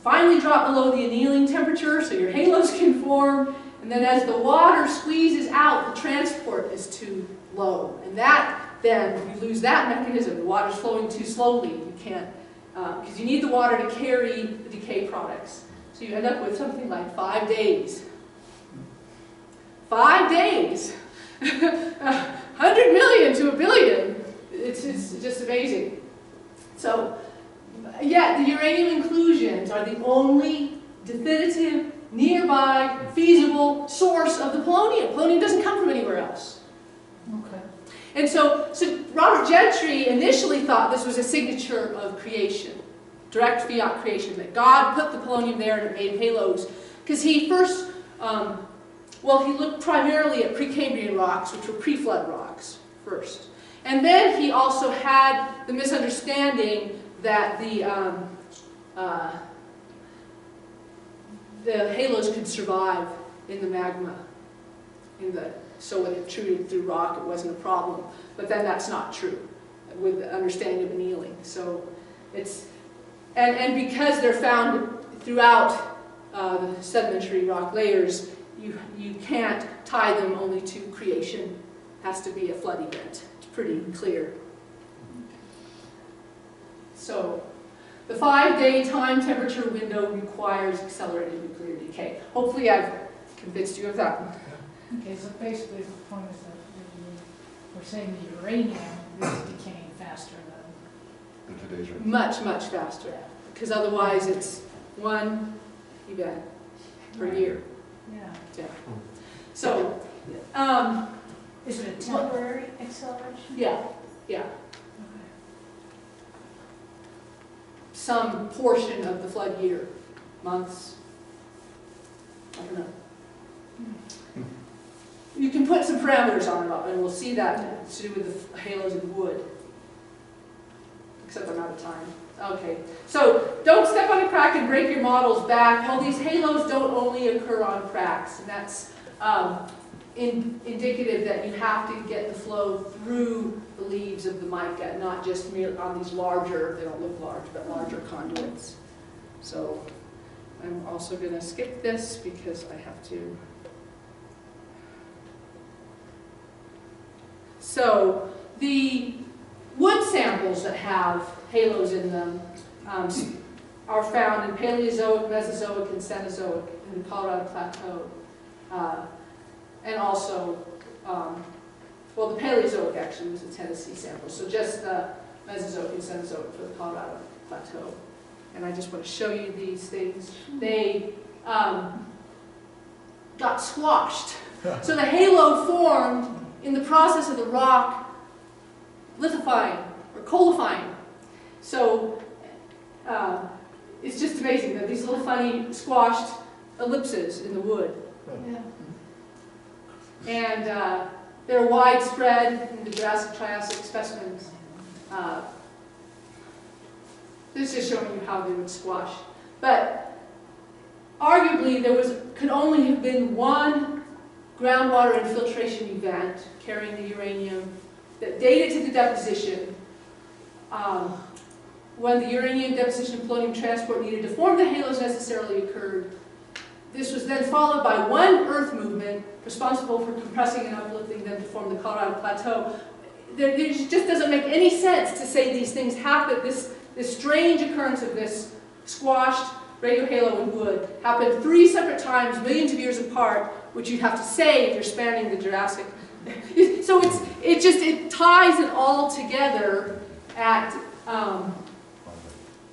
finally drop below the annealing temperature so your halos can form, and then as the water squeezes out, the transport is too low. And that then, you lose that mechanism. The water's flowing too slowly. You can't, because you need the water to carry the decay products. So you end up with something like 5 days. 5 days! 100 million to a billion! It's just amazing. So, yeah, the uranium inclusions are the only definitive, nearby, feasible source of the polonium. Polonium doesn't come from anywhere else. Okay. And so Robert Gentry initially thought this was a signature of creation, direct fiat creation, that God put the polonium there and it made halos. Because he first, he looked primarily at Precambrian rocks, which were pre-flood rocks first. And then he also had the misunderstanding that the halos could survive in the magma. so when it treated through rock, it wasn't a problem. But then that's not true with the understanding of annealing. So it's, and because they're found throughout the sedimentary rock layers, you can't tie them only to creation. It has to be a flood event. It's pretty clear. So the 5-day time temperature window requires accelerated nuclear decay. Hopefully I've convinced you of that. Okay, so basically the point is that we're saying the uranium is decaying faster than... In today's rate. Much, much faster. Because otherwise it's one event per year. Yeah. Yeah. So, Is it a temporary acceleration? yeah, yeah. Okay. Some portion of the flood year, months, I don't know. You can put some parameters on it, and we'll see that to do with the halos in wood. Except I'm out of time. Okay, so don't step on a crack and break your models back. Well, these halos don't only occur on cracks, and that's indicative that you have to get the flow through the leaves of the mica, not just on these larger, they don't look large, but larger conduits. So I'm also going to skip this because I have to. So the wood samples that have halos in them are found in Paleozoic, Mesozoic, and Cenozoic in the Colorado Plateau. And also, well, the Paleozoic actually was a Tennessee sample, so just the Mesozoic and Cenozoic for the Colorado Plateau. And I just want to show you these things. They got squashed. So the halo formed in the process of the rock lithifying or coalifying. So it's just amazing that these little funny squashed ellipses in the wood. Yeah. And they're widespread in the Jurassic-Triassic specimens. This is showing you how they would squash. But arguably, could only have been one groundwater infiltration event carrying the uranium that dated to the deposition. When the uranium deposition and polonium transport needed to form the halos necessarily occurred. This was then followed by one earth movement responsible for compressing and uplifting them to form the Colorado Plateau. It just doesn't make any sense to say these things happen. This strange occurrence of this squashed radiohalo in wood happened 3 separate times, millions of years apart, which you'd have to say if you're spanning the Jurassic. So it ties it all together at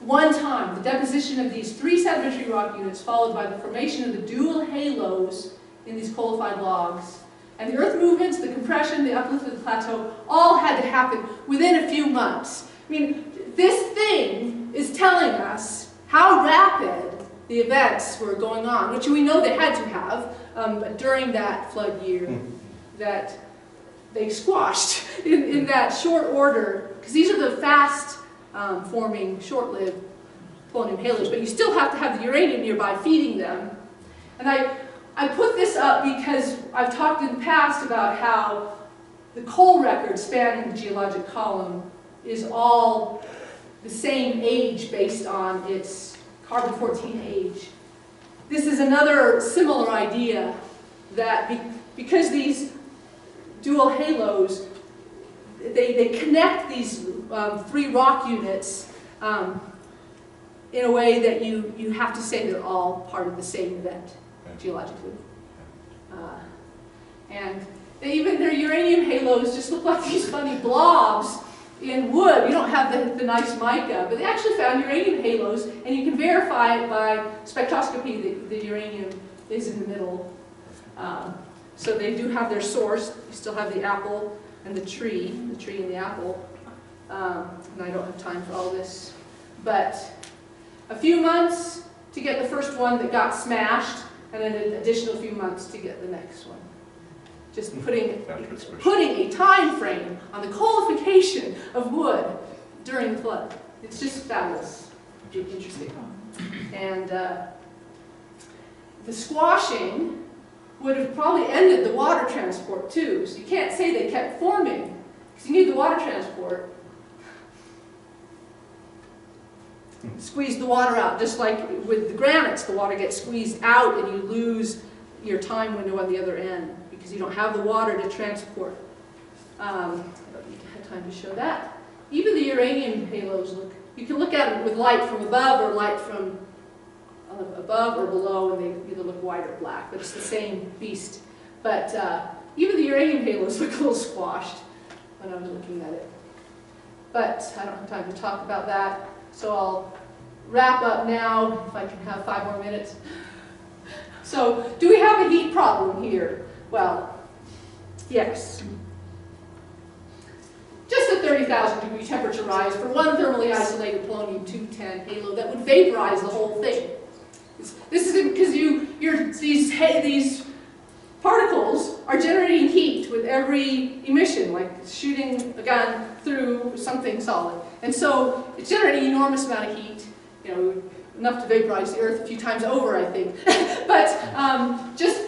one time, the deposition of these 3 sedimentary rock units followed by the formation of the dual halos in these coalified logs. And the earth movements, the compression, the uplift of the plateau, all had to happen within a few months. I mean, this thing is telling us how rapid the events were going on, which we know they had to have, but during that flood year, that they squashed in that short order, because these are the fast forming, short-lived polonium halos, but you still have to have the uranium nearby feeding them. And I put this up because I've talked in the past about how the coal record spanning the geologic column is all the same age based on its carbon-14 age. This is another similar idea that because these dual halos, they connect these 3 rock units in a way that you have to say they're all part of the same event, geologically. And even their uranium halos just look like these funny blobs in wood. You don't have the nice mica, but they actually found uranium halos, and you can verify it by spectroscopy that the uranium is in the middle. So they do have their source. You still have the apple and the tree and the apple. And I don't have time for all this. But a few months to get the first one that got smashed, and then an additional few months to get the next one. Just putting a time frame on the coalification of wood during the flood. It's just fabulous, interesting. And the squashing would have probably ended the water transport too. So you can't say they kept forming, because you need the water transport. Squeeze the water out, just like with the granites, the water gets squeezed out and you lose your time window on the other end because you don't have the water to transport. I don't need to have time to show that. Even the uranium halos, you can look at them with light from above or light from above or below, and they either look white or black, but it's the same beast. But even the uranium halos look a little squashed when I was looking at it. But I don't have time to talk about that. So I'll wrap up now, if I can have 5 more minutes. So, do we have a heat problem here? Well, yes. Just a 30,000 degree temperature rise for one thermally isolated polonium-210 halo that would vaporize the whole thing. This is because these particles are generating heat with every emission, like shooting a gun through something solid. And so it's generating an enormous amount of heat, enough to vaporize the Earth a few times over, I think. But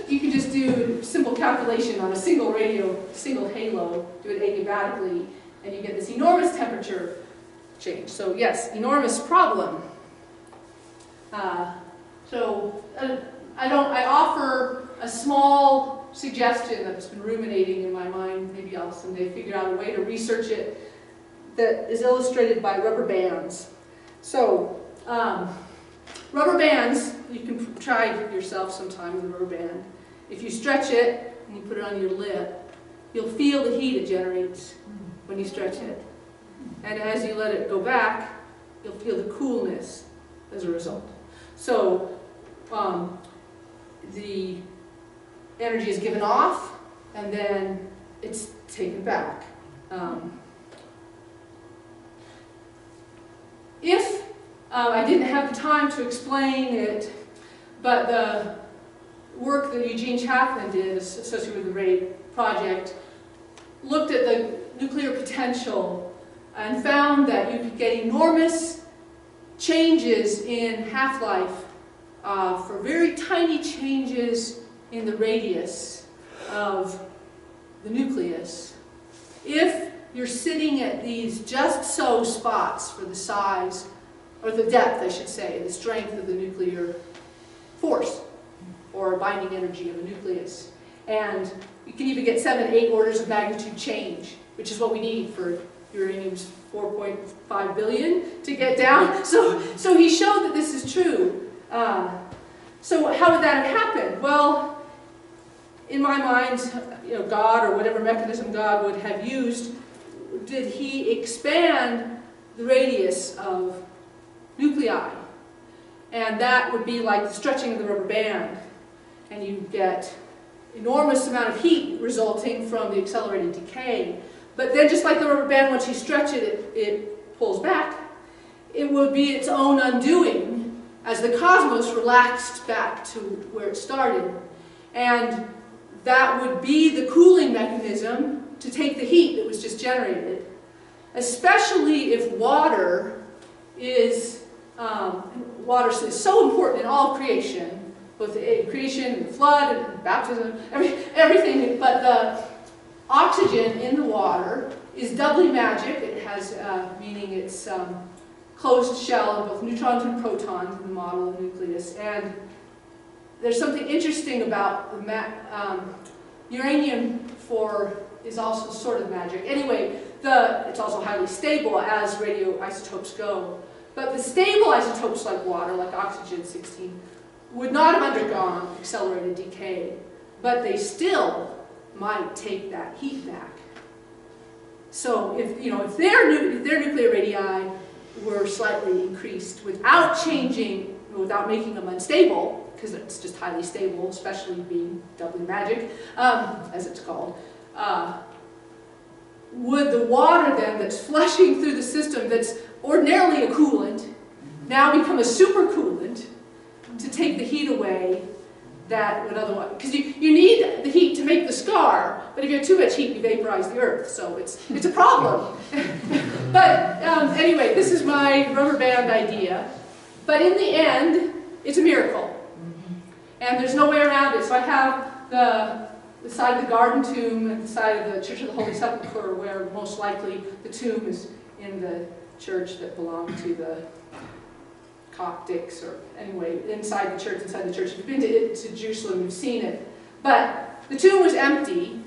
you can just do simple calculation on a single halo, do it adiabatically, and you get this enormous temperature change. So yes, enormous problem. I offer a small suggestion that's been ruminating in my mind. Maybe I'll someday figure out a way to research it, that is illustrated by rubber bands. So, rubber bands, you can try yourself sometime with a rubber band. If you stretch it and you put it on your lip, you'll feel the heat it generates when you stretch it. And as you let it go back, you'll feel the coolness as a result. So, the energy is given off, and then it's taken back. If I didn't have the time to explain it, but the work that Eugene Chaplin did associated with the RAID project looked at the nuclear potential and found that you could get enormous changes in half-life for very tiny changes in the radius of the nucleus if you're sitting at these just so spots for the size, or the depth, I should say, the strength of the nuclear force or binding energy of a nucleus. And you can even get 7 to 8 orders of magnitude change, which is what we need for uranium's 4.5 billion to get down. So he showed that this is true. So how would that have happened? Well, in my mind, God, or whatever mechanism God would have used, did he expand the radius of nuclei? And that would be like the stretching of the rubber band. And you get enormous amount of heat resulting from the accelerated decay. But then just like the rubber band, once you stretch it, it pulls back. It would be its own undoing as the cosmos relaxed back to where it started. And that would be the cooling mechanism to take the heat that was just generated. Especially if water is so important in all creation, both the creation and the flood and baptism, everything, but the oxygen in the water is doubly magic. It has, meaning it's closed shell of both neutrons and protons in the model of the nucleus. And there's something interesting about the uranium is also sort of magic. Anyway, it's also highly stable as radioisotopes go. But the stable isotopes like water, like oxygen-16, would not have undergone accelerated decay, but they still might take that heat back. So if their nuclear radii were slightly increased without making them unstable, because it's just highly stable, especially being doubly magic, as it's called, would the water then that's flushing through the system that's ordinarily a coolant now become a supercoolant to take the heat away that would otherwise, because you need the heat to make the scar, but if you have too much heat, you vaporize the Earth, so it's a problem. But anyway, this is my rubber band idea. But in the end, it's a miracle. And there's no way around it. So I have the side of the garden tomb and the side of the Church of the Holy Sepulchre, where most likely the tomb is in the church that belonged to the Coptics, or anyway, inside the church, If you've been to Jerusalem, you've seen it. But the tomb was empty.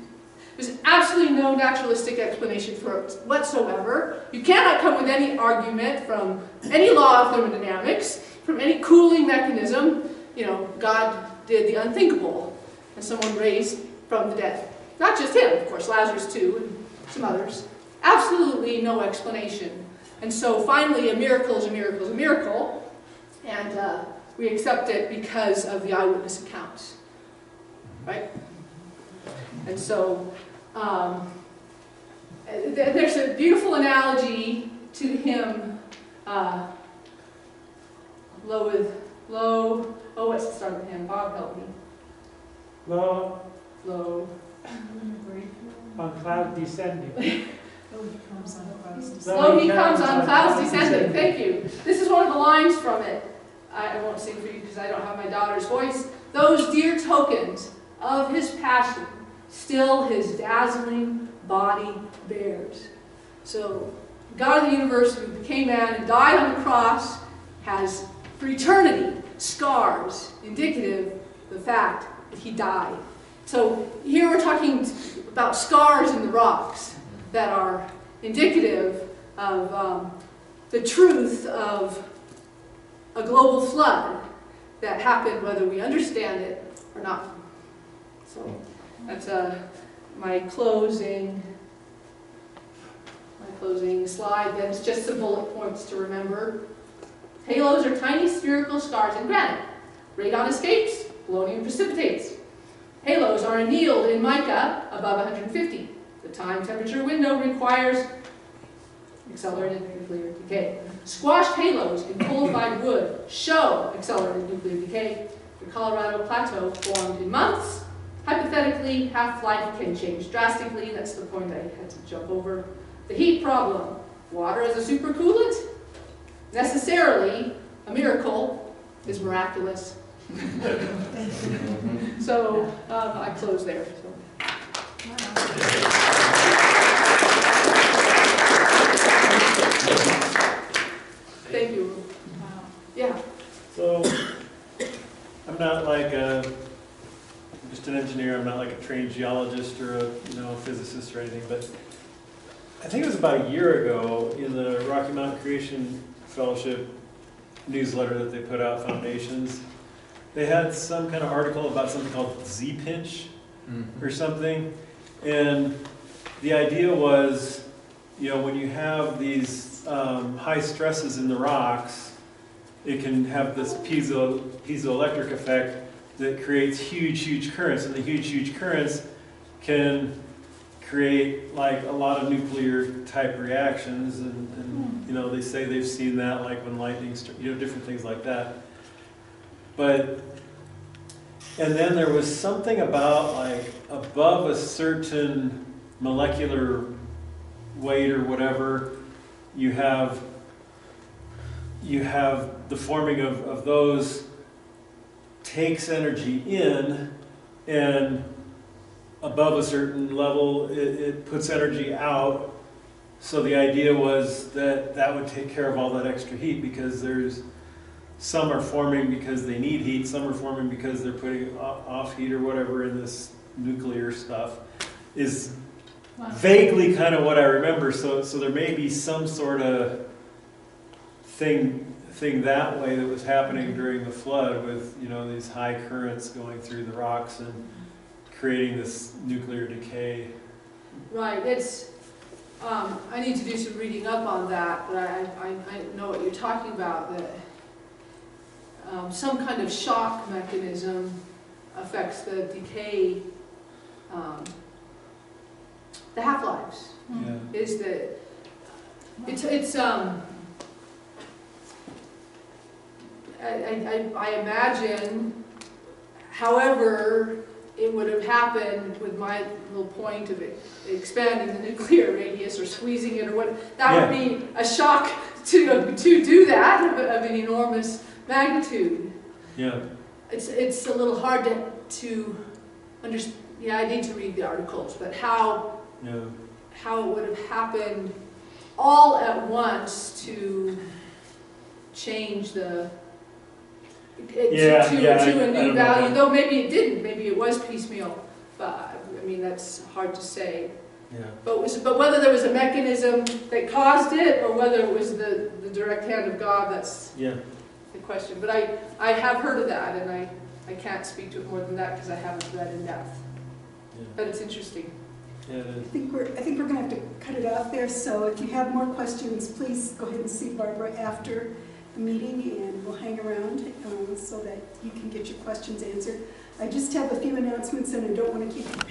There's absolutely no naturalistic explanation for it whatsoever. You cannot come with any argument from any law of thermodynamics, from any cooling mechanism. You know, God did the unthinkable, and someone raised from the dead. Not just him, of course, Lazarus too, and some others. Absolutely no explanation. And so finally, a miracle is a miracle is a miracle, and we accept it because of the eyewitness accounts, right? And so there's a beautiful analogy to him, what's the start of him? Bob, help me. Low Low. on cloud descending. Slow he comes on clouds descending. Thank you. This is one of the lines from it. I won't sing for you because I don't have my daughter's voice. Those dear tokens of his passion, still his dazzling body bears. So, God of the universe, who became man and died on the cross, has for eternity scars indicative of the fact that he died. So here we're talking about scars in the rocks that are indicative of the truth of a global flood that happened, whether we understand it or not. So that's my closing slide. Then it's just some bullet points to remember. Halos are tiny spherical scars in granite. Radon escapes, polonium precipitates. Halos are annealed in mica above 150. The time temperature window requires accelerated nuclear decay. Squashed halos in coalified wood show accelerated nuclear decay. The Colorado Plateau formed in months. Hypothetically, half-life can change drastically. That's the point I had to jump over. The heat problem. Water as a supercoolant? Necessarily, a miracle is miraculous. So I close there. So. Thank you. Wow. Yeah. So, I'm not like just an engineer. I'm not like a trained geologist or a physicist or anything. But I think it was about a year ago in the Rocky Mountain Creation Fellowship newsletter that they put out, Foundations. They had some kind of article about something called Z-pinch or something, and the idea was, when you have these high stresses in the rocks, it can have this piezoelectric effect that creates huge currents, and the huge currents can create like a lot of nuclear type reactions, and they say they've seen that like when lightning, different things like that. And then there was something about like above a certain molecular weight or whatever, you have the forming of those takes energy in, and above a certain level it puts energy out. So the idea was that would take care of all that extra heat, because some are forming because they need heat, some are forming because they're putting off heat or whatever in this nuclear stuff, is vaguely kind of what I remember. So there may be some sort of thing that way that was happening during the flood with these high currents going through the rocks and creating this nuclear decay. Right. It's I need to do some reading up on that, but I know what you're talking about. That some kind of shock mechanism affects the decay, the half-lives. Yeah. Is that I imagine, however it would have happened with my little point of it, expanding the nuclear radius or squeezing it or what, that would be a shock to do that of an enormous magnitude. Yeah. It's a little hard to yeah, I need to read the articles, but how Yeah. it would have happened all at once to change to Yeah, a I new don't know value, that. though maybe it didn't, maybe it was piecemeal, but, I mean, that's hard to say. Yeah. But whether there was a mechanism that caused it, or whether it was the direct hand of God, that's Yeah. the question. But I have heard of that, and I can't speak to it more than that because I haven't read in depth. Yeah. But it's interesting. Yeah, it I is. think we're going to have to cut it out there, so if you have more questions, please go ahead and see Barbara after the meeting, and we'll hang around so that you can get your questions answered. I just have a few announcements, and I don't want to keep you